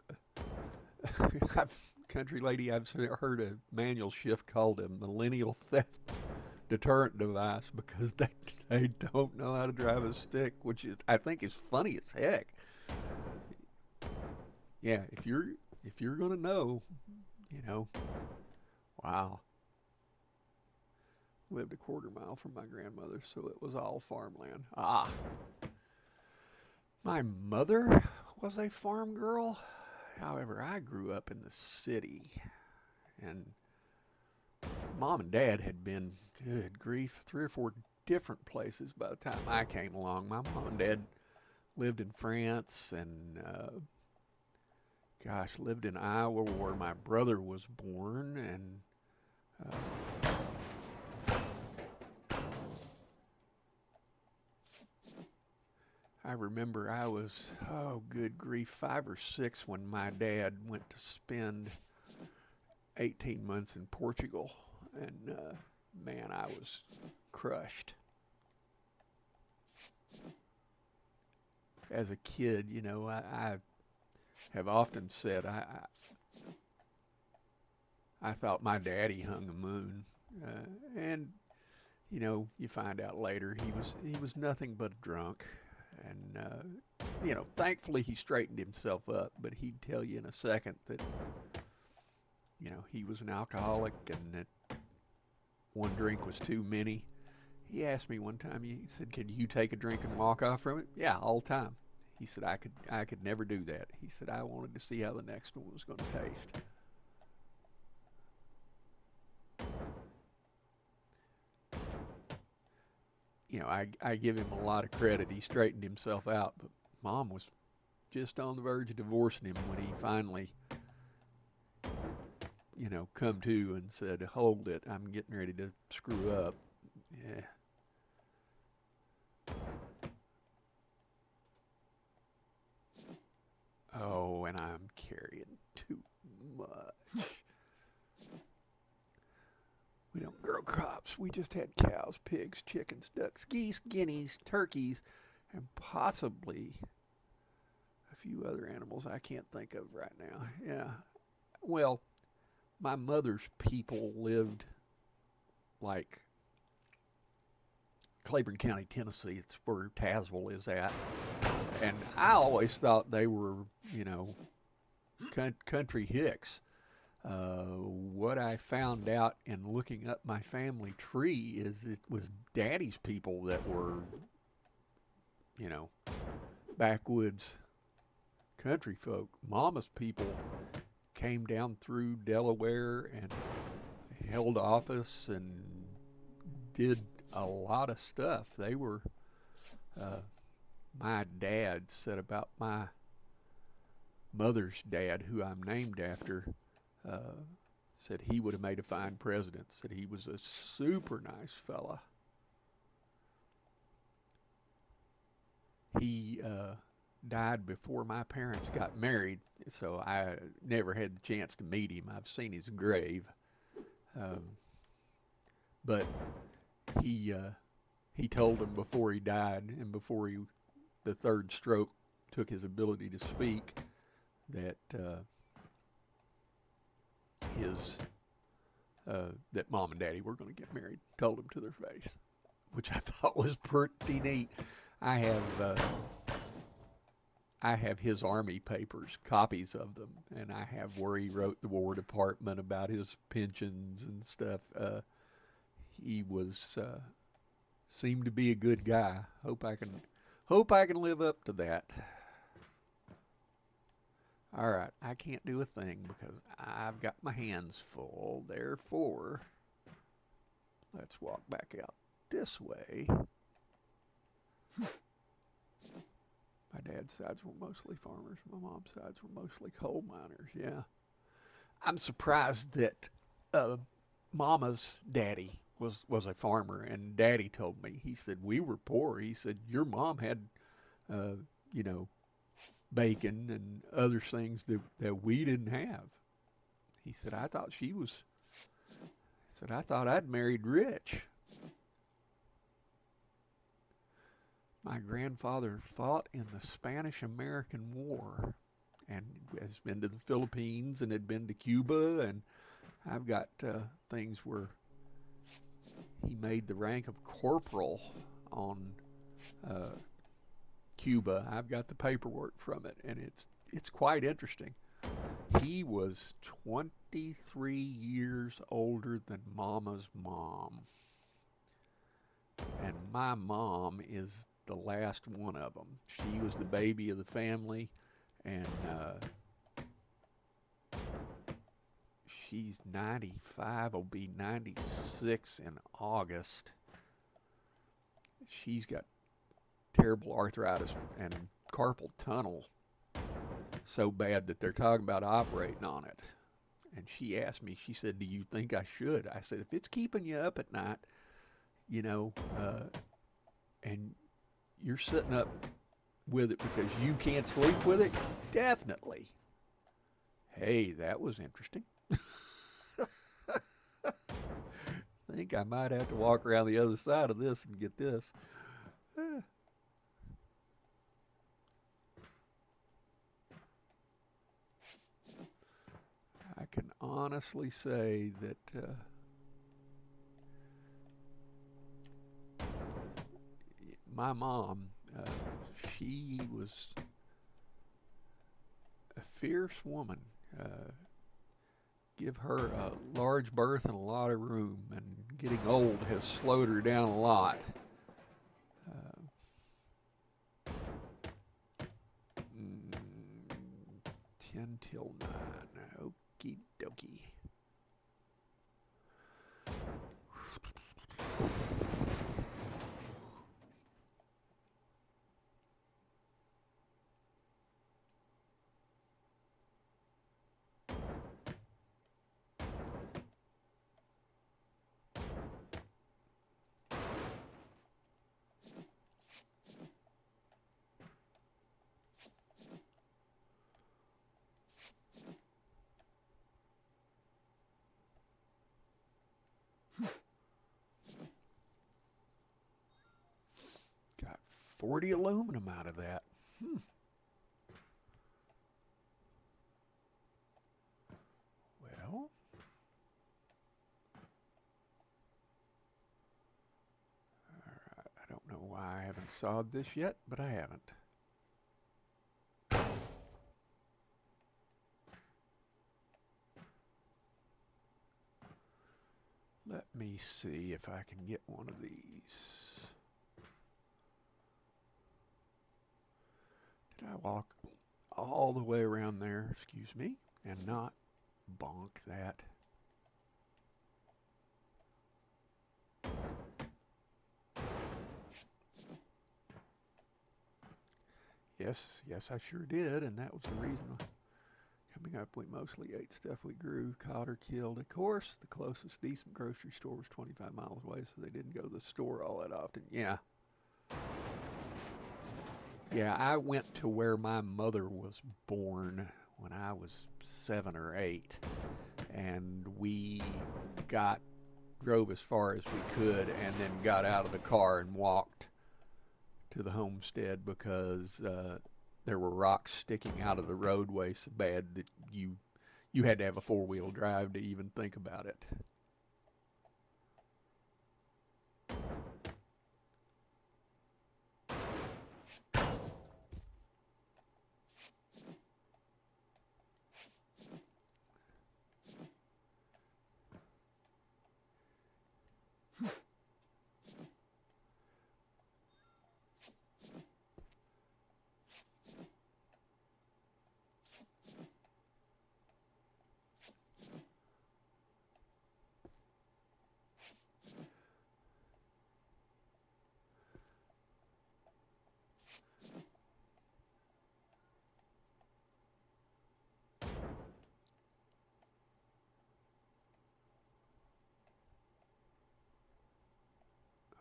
country lady, I've heard a manual shift called a millennial theft deterrent device because they don't know how to drive a stick, which I think is funny as heck. Yeah, if you're gonna know, you know, wow. Lived a quarter-mile from my grandmother, so it was all farmland. Ah, my mother was a farm girl. However, I grew up in the city, and mom and dad had been, good grief, 3 or 4 different places by the time I came along. My mom and dad lived in France and, lived in Iowa where my brother was born, and I remember I was, oh, good grief, 5 or 6 when my dad went to spend 18 months in Portugal. And, man, I was crushed. As a kid, I have often said I thought my daddy hung the moon. And, you find out later he was nothing but a drunk. And, thankfully he straightened himself up, but he'd tell you in a second that, he was an alcoholic and that one drink was too many. He asked me one time, he said, "Could you take a drink and walk off from it?" Yeah, all the time. He said, I could never do that. He said, I wanted to see how the next one was going to taste. I give him a lot of credit. He straightened himself out, but mom was just on the verge of divorcing him when he finally, come to and said, "Hold it, I'm getting ready to screw up." Yeah. Oh, and I'm carrying too much. We don't grow crops. We just had cows, pigs, chickens, ducks, geese, guineas, turkeys, and possibly a few other animals I can't think of right now. Yeah. Well, my mother's people lived like Claiborne County, Tennessee. It's where Tazewell is at. And I always thought they were, country hicks. What I found out in looking up my family tree is it was Daddy's people that were, backwoods country folk. Mama's people came down through Delaware and held office and did a lot of stuff. They were, my dad said about my mother's dad, who I'm named after, said he would have made a fine president, said he was a super nice fella. He died before my parents got married, so I never had the chance to meet him. I've seen his grave, but he he told him before he died and before the third stroke took his ability to speak that his that mom and daddy were going to get married. Told them to their face, which I thought was pretty neat. I have his army papers, copies of them, and I have where he wrote the War Department about his pensions and stuff. He was seemed to be a good guy. Hope I can live up to that. All right, I can't do a thing because I've got my hands full. Therefore, let's walk back out this way. My dad's sides were mostly farmers. My mom's sides were mostly coal miners. Yeah. I'm surprised that Mama's daddy was a farmer, and Daddy told me, he said, we were poor. He said, your mom had, you know, bacon and other things that we didn't have. He said, I thought I'd married rich. My grandfather fought in the Spanish-American War and has been to the Philippines and had been to Cuba, and I've got things where he made the rank of corporal on Cuba. I've got the paperwork from it, and it's quite interesting. He was 23 years older than Mama's mom, and my mom is the last one of them. She was the baby of the family, and she's 95, will be 96 in August. She's got terrible arthritis and carpal tunnel, so bad that they're talking about operating on it. And she asked me, she said, do you think I should? I said, if it's keeping you up at night, you know, and you're sitting up with it because you can't sleep with it, definitely. Hey, that was interesting. I think I might have to walk around the other side of this and get this. I can honestly say that my mom, she was a fierce woman. Give her a large berth and a lot of room, and getting old has slowed her down a lot. 10 till 9. Okie dokie. Got 40 aluminum out of that. Well, I don't know why I haven't sawed this yet, but I haven't. Let me see if I can get one of these. Did I walk all the way around there, excuse me, and not bonk that? Yes, I sure did, and that was the reason. Coming up, we mostly ate stuff we grew, caught or killed. Of course, the closest decent grocery store was 25 miles away, so they didn't go to the store all that often. Yeah. Yeah, I went to where my mother was born when I was 7 or 8, and we got drove as far as we could, and then got out of the car and walked to the homestead because there were rocks sticking out of the roadway so bad that you had to have a 4-wheel drive to even think about it.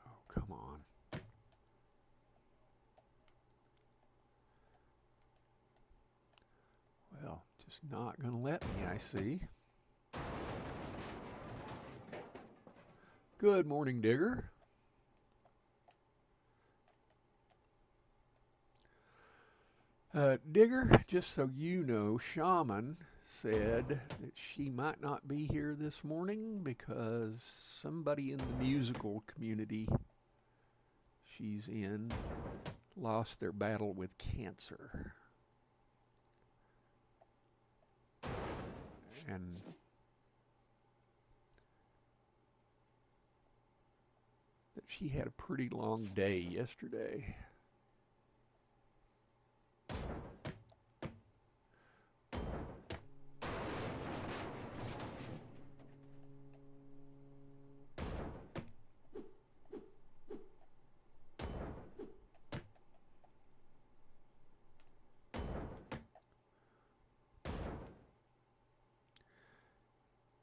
Oh, come on. Well, just not going to let me, I see. Good morning, Digger. Digger, just so you know, Shaman said that she might not be here this morning because somebody in the musical community she's in lost their battle with cancer. And that she had a pretty long day yesterday.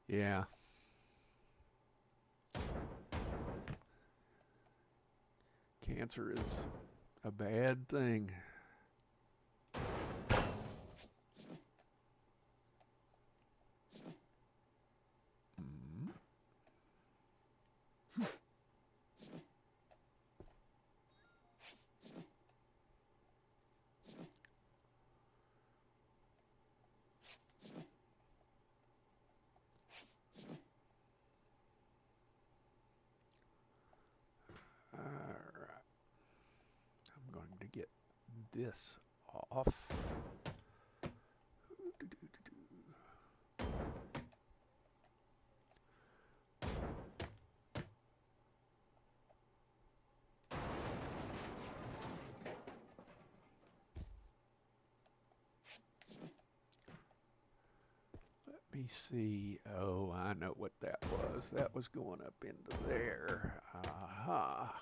Yeah. Cancer is a bad thing. Mm. All right. I'm going to get this off. Let me see. Oh, I know what that was. That was going up into there. Aha.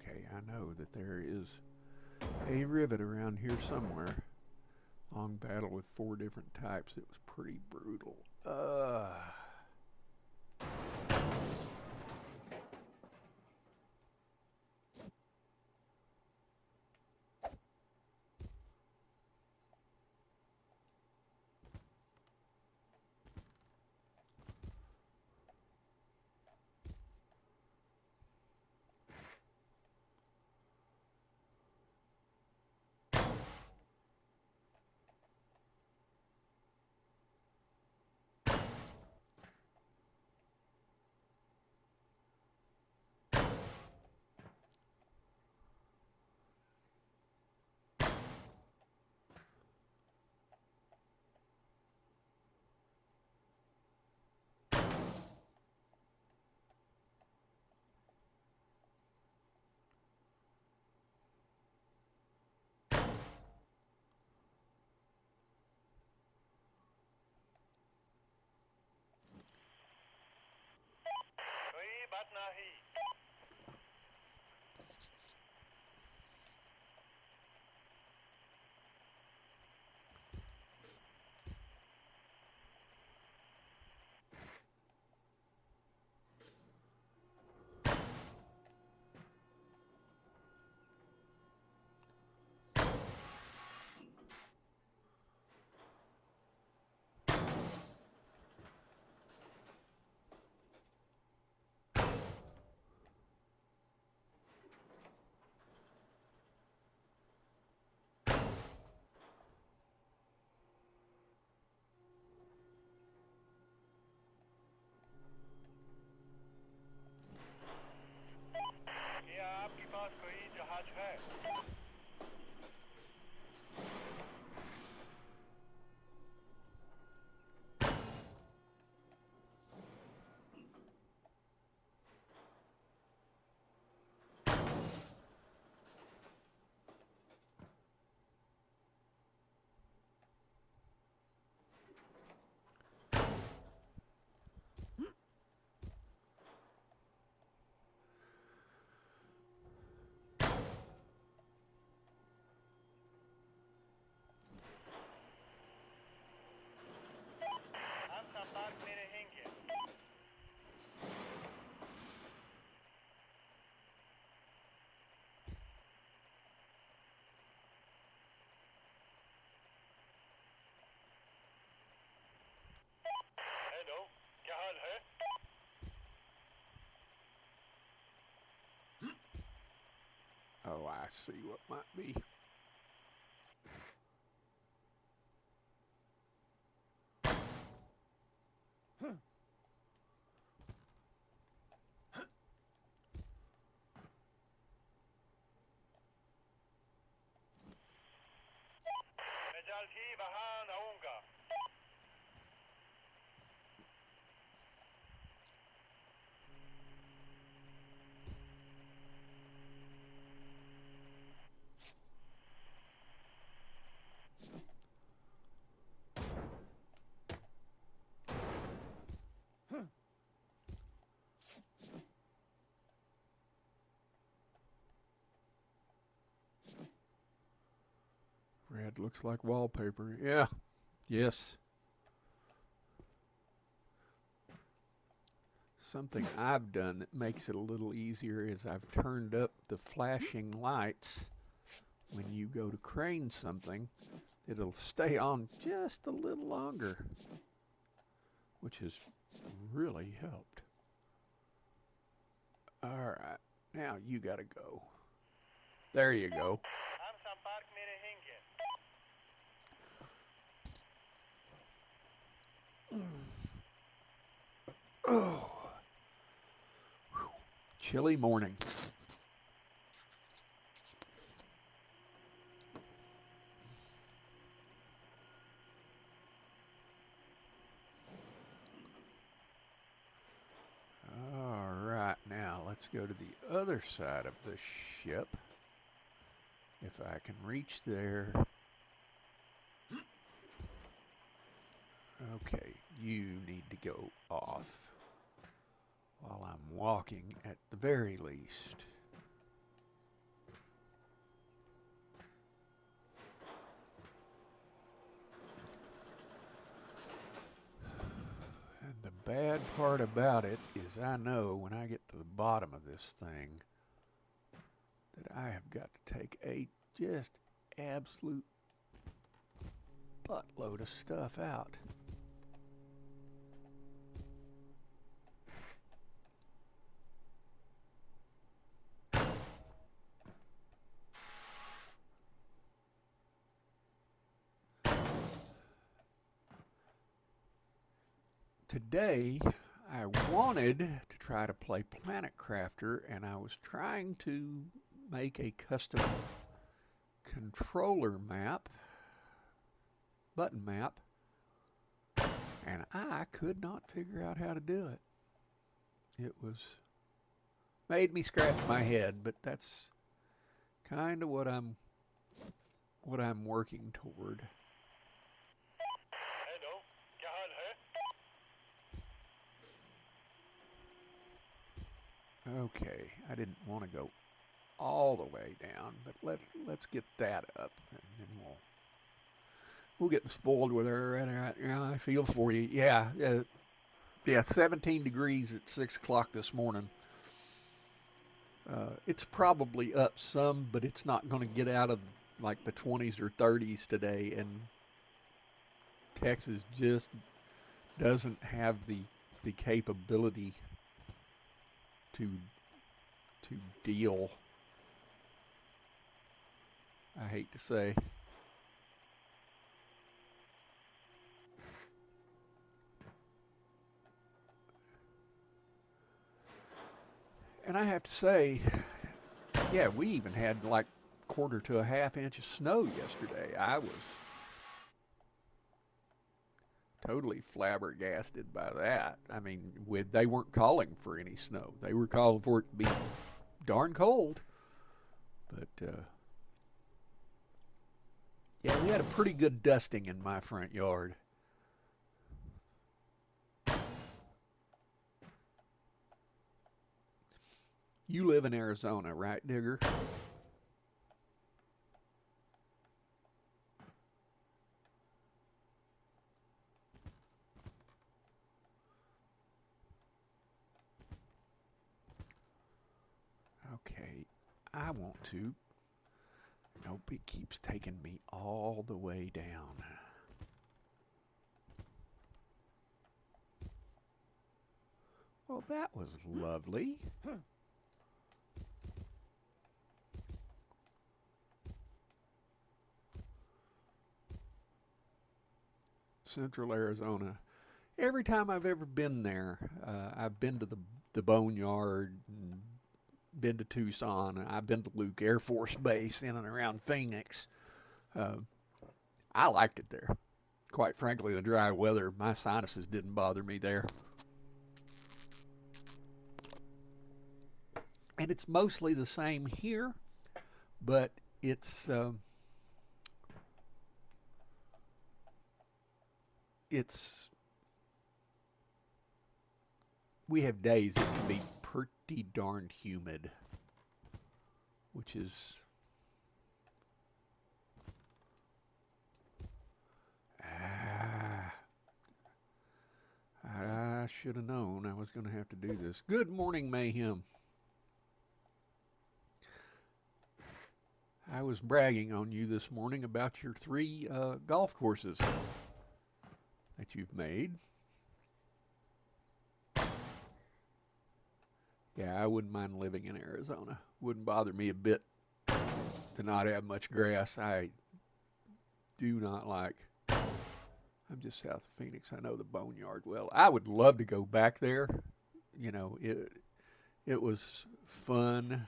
Okay, I know that there is a rivet around here somewhere. Long battle with 4 different types. It was pretty brutal. Nahi. क्या आपके पास कोई जहाज है? हम संपर्क में रहेंगे. Hello, क्या हाल है? Oh, I see what might be. मैं जल्द ही वहां आऊंगा. Red looks like wallpaper. Yeah. Yes. Something I've done that makes it a little easier is I've turned up the flashing lights when you go to crane something. It'll stay on just a little longer, which has really helped. All right, now you gotta go. There you go. हम संपर्क में रहेंगे. Oh, chilly morning. All right, now let's go to the other side of the ship. If I can reach there. Okay, you need to go off while I'm walking at the very least. And the bad part about it is I know when I get to the bottom of this thing that I have got to take a just absolute buttload of stuff out. Today, I wanted to try to play Planet Crafter, and I was trying to make a custom controller map, button map, and I could not figure out how to do it. It was made me scratch my head, but that's kind of what I'm working toward. Hello, क्या हाल है? Okay, I didn't want to go all the way down, but let's get that up, and then we'll get spoiled with her. And I feel for you. Yeah, yeah. 17 degrees at 6 o'clock this morning. It's probably up some, but it's not going to get out of like the 20s or 30s today. And Texas just doesn't have the capability to deal. I hate to say. And I have to say, yeah, we even had like quarter to a half inch of snow yesterday. I was totally flabbergasted by that. I mean, they weren't calling for any snow. They were calling for it to be darn cold. But yeah, we had a pretty good dusting in my front yard. You live in Arizona, right, Digger? Okay, I want to. Nope, it keeps taking me all the way down. Well, that was lovely. Central Arizona. Every time I've ever been there, I've been to the Boneyard, and been to Tucson. I've been to Luke Air Force Base in and around Phoenix. I liked it there. Quite frankly, the dry weather, my sinuses didn't bother me there. And it's mostly the same here, but it's we have days that can be pretty darn humid, which is I should have known I was going to have to do this. Good morning, Mayhem. I was bragging on you this morning about your 3 golf courses that you've made. Yeah, I wouldn't mind living in Arizona. Wouldn't bother me a bit to not have much grass. I do not like. I'm just south of Phoenix. I know the Boneyard well. I would love to go back there. You know, it was fun.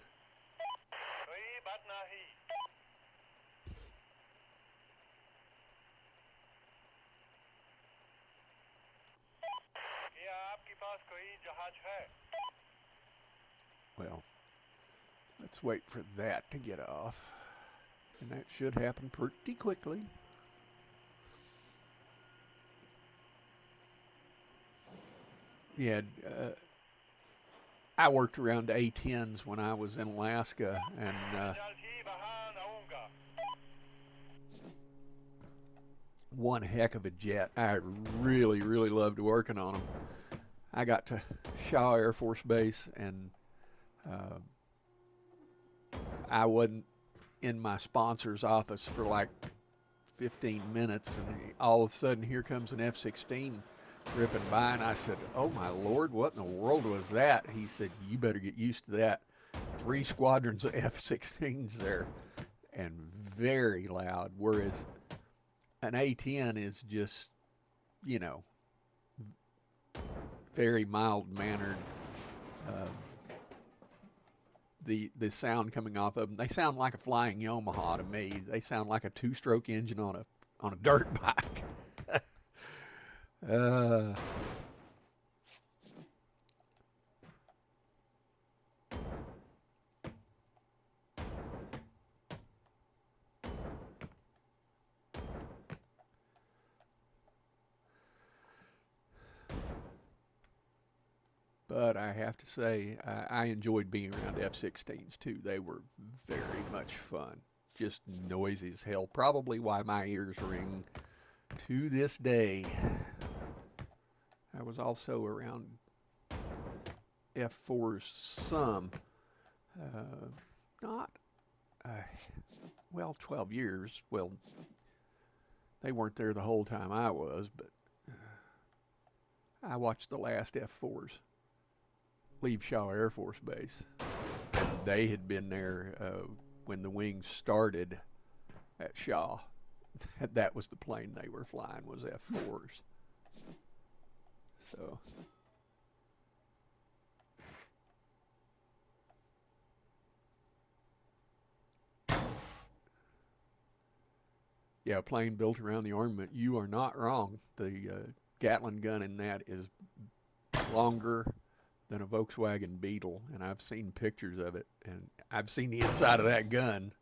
Well, let's wait for that to get off. And that should happen pretty quickly. Yeah, I worked around A-10s when I was in Alaska, and one heck of a jet. I really, really loved working on them. I got to Shaw Air Force Base, and I wasn't in my sponsor's office for like 15 minutes, and all of a sudden here comes an F-16 ripping by, and I said, oh my Lord, what in the world was that? He said, you better get used to that. 3 squadrons of F-16s there, and very loud, whereas an A-10 is just, you know, very mild-mannered. The sound coming off of them, they sound like a flying Yamaha to me. They sound like a 2-stroke engine on a dirt bike. But I have to say, I enjoyed being around F-16s too. They were very much fun. Just noisy as hell. Probably why my ears ring to this day. I was also around F4s some. Not, well, 12 years. Well, they weren't there the whole time I was, but I watched the last F4s leave Shaw Air Force Base. They had been there when the wings started at Shaw. That was the plane they were flying, was F4s. So yeah, a plane built around the armament. You are not wrong. The Gatling gun in that is longer than a Volkswagen Beetle, and I've seen pictures of it, and I've seen the inside of that gun.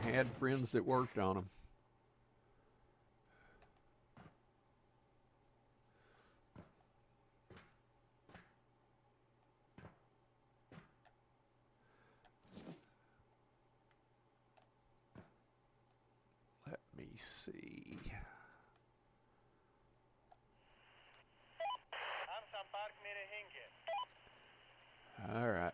And had friends that worked on them. Let me see. Amsan Park nere Hingen. All right.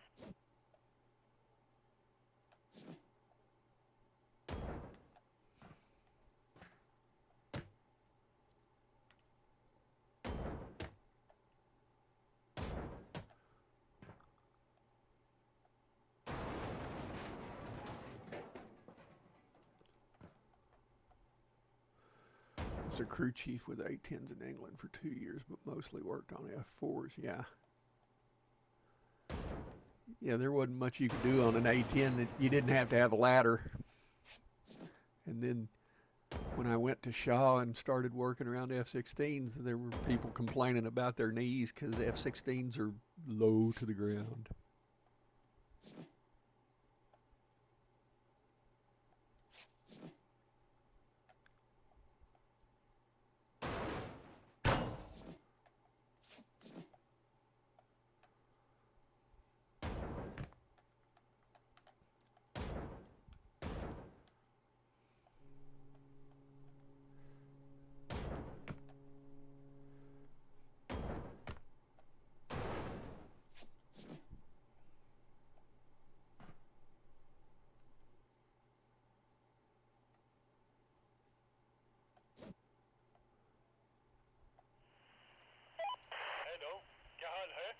I was a crew chief with A-10s in England for 2 years, but mostly worked on F4s, yeah. Yeah, there wasn't much you could do on an A-10 that you didn't have to have a ladder. And then when I went to Shaw and started working around F-16s, there were people complaining about their knees because F-16s are low to the ground. Hello, क्या हाल है?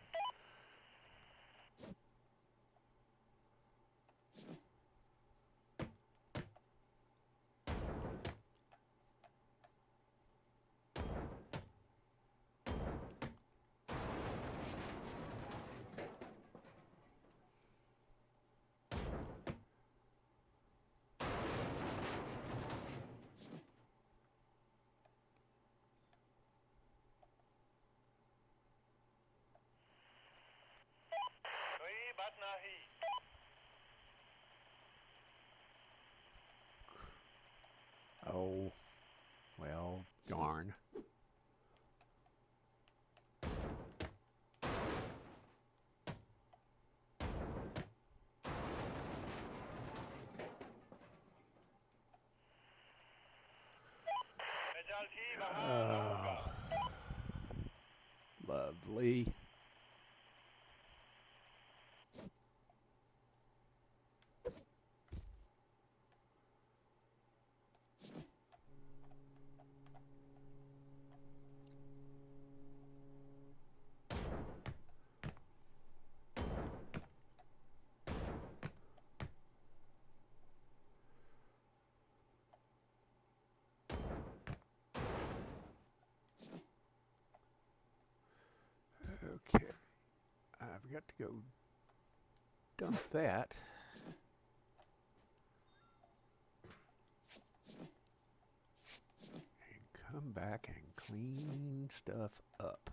कोई बात नहीं. Oh, well, darn. Mejalti वहाँ आऊँगा. Lovely. Okay, I've got to go dump that. And come back and clean stuff up.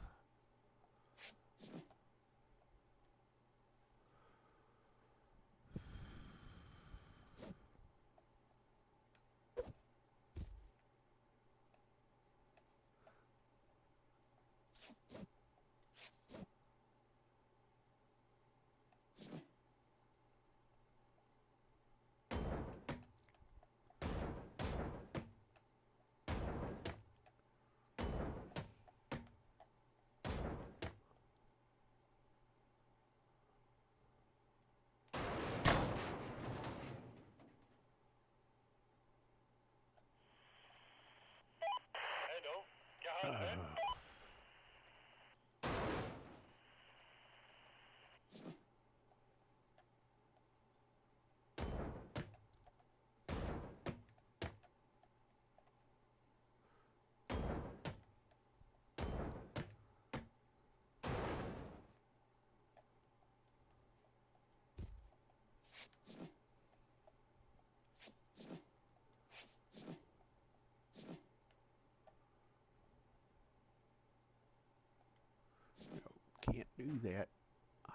do that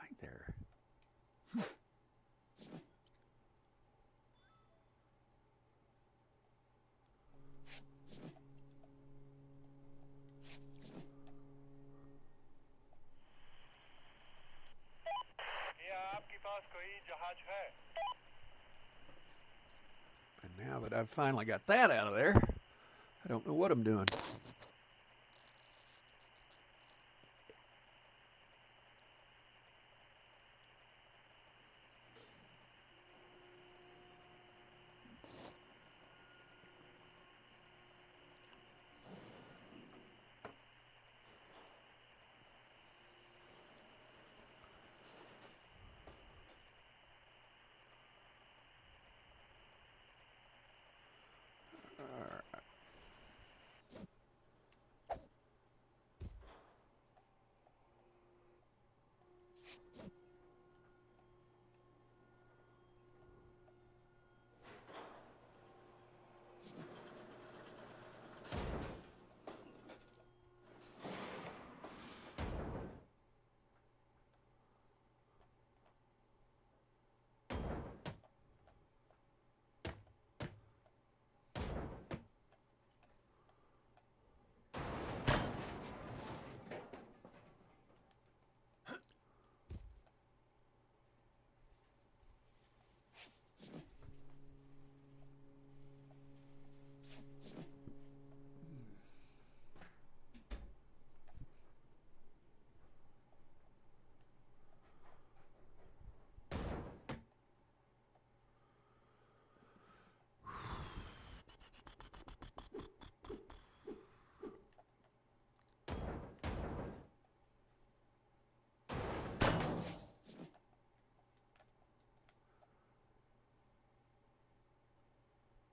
either. क्या आपके पास कोई जहाज है? And now that I've finally got that out of there, I don't know what I'm doing.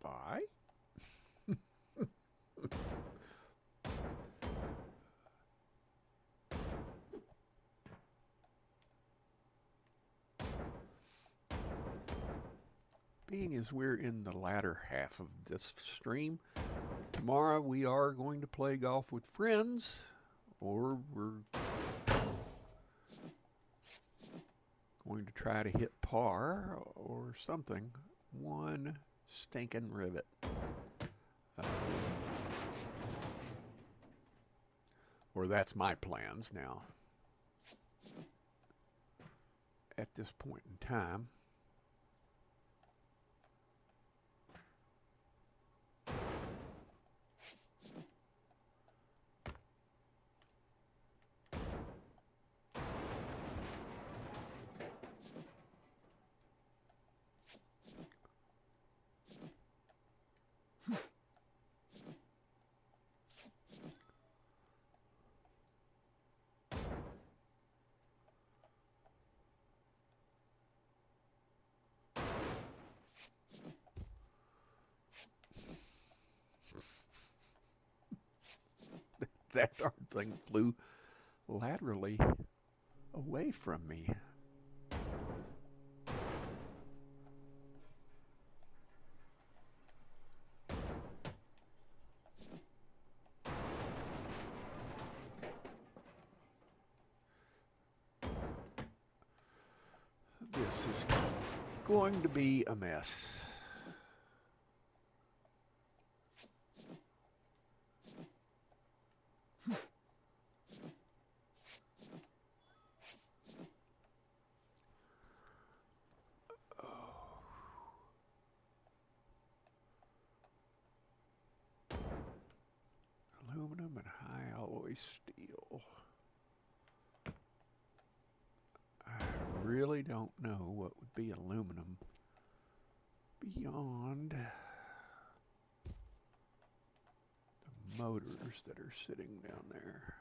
Bye. Being as we're in the latter half of this stream, tomorrow we are going to play golf with friends, or we're going to try to hit par or something. One stinking rivet. Or that's my plans now. At this point in time. That darn thing flew laterally away from me. This is going to be a mess. Aluminum and high alloy steel. I really don't know what would be aluminum beyond the motors that are sitting down there.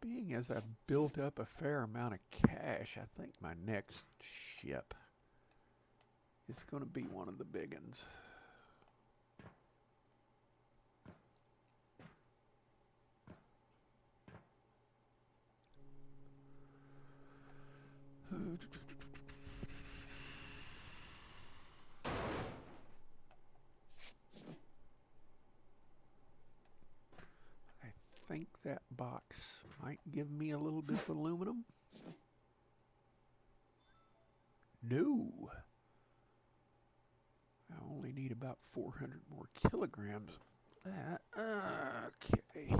Being as I've built up a fair amount of cash, I think my next ship is going to be one of the big ones. I think that bot box. Might give me a little bit of aluminum. No. I only need about 400 more kilograms of that. Okay.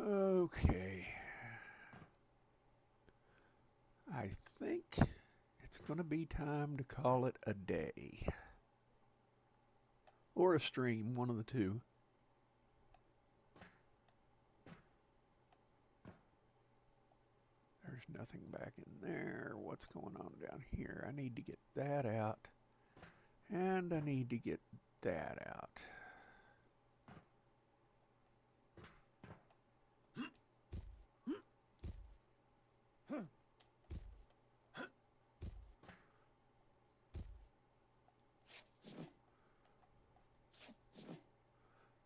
Okay. I think it's going to be time to call it a day. Or a stream, one of the two. There's nothing back in there. What's going on down here? I need to get that out. And I need to get that out.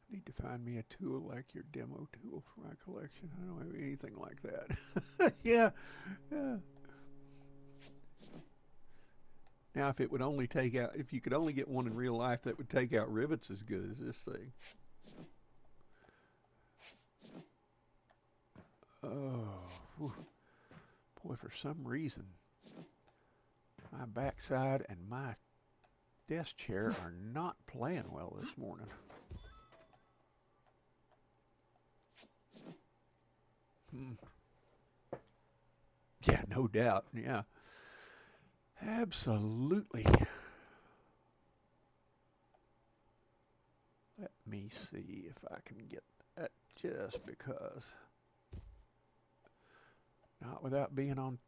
Need to find me a tool like your demo tool for my collection. I don't have anything like that. Yeah. Now, if it would only take out, if you could only get one in real life that would take out rivets as good as this thing. Oh, whew. Boy, for some reason, my backside and my desk chair are not playing well this morning. Yeah, no doubt. Yeah. Absolutely. Let me see if I can get that just because. Not without being on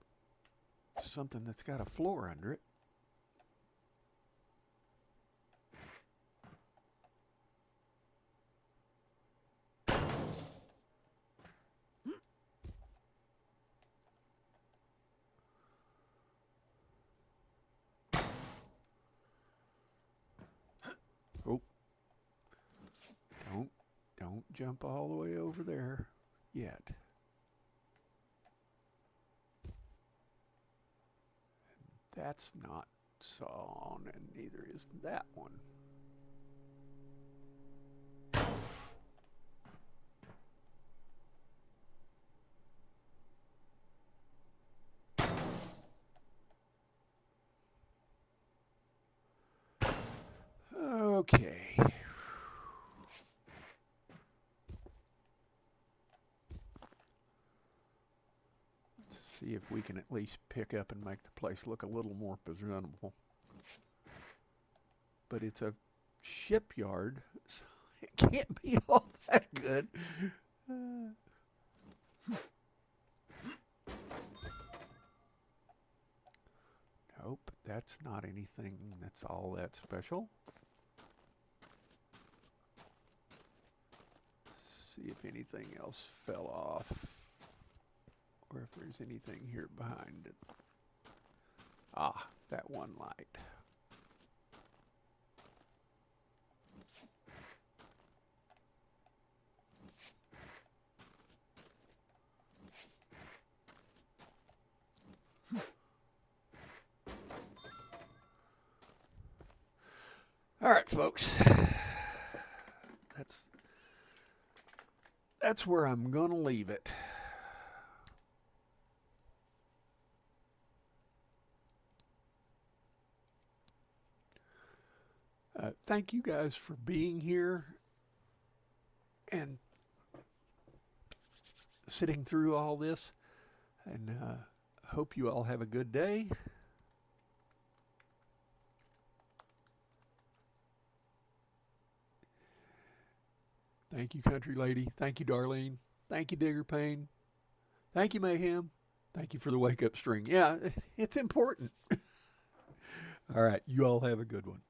something that's got a floor under it. Oh. Don't jump all the way over there yet. That's not sawn, and neither is that one. Okay. Let's see if we can at least pick up and make the place look a little more presentable. But it's a shipyard, so it can't be all that good. Nope, that's not anything that's all that special. See if anything else fell off, or if there's anything here behind it. Ah, that one light. All right, folks. That's where I'm going to leave it. Thank you guys for being here and sitting through all this. And hope you all have a good day. Thank you, Country Lady. Thank you, Darlene. Thank you, Digger Payne. Thank you, Mayhem. Thank you for the wake-up string. Yeah, it's important. All right. You all have a good one.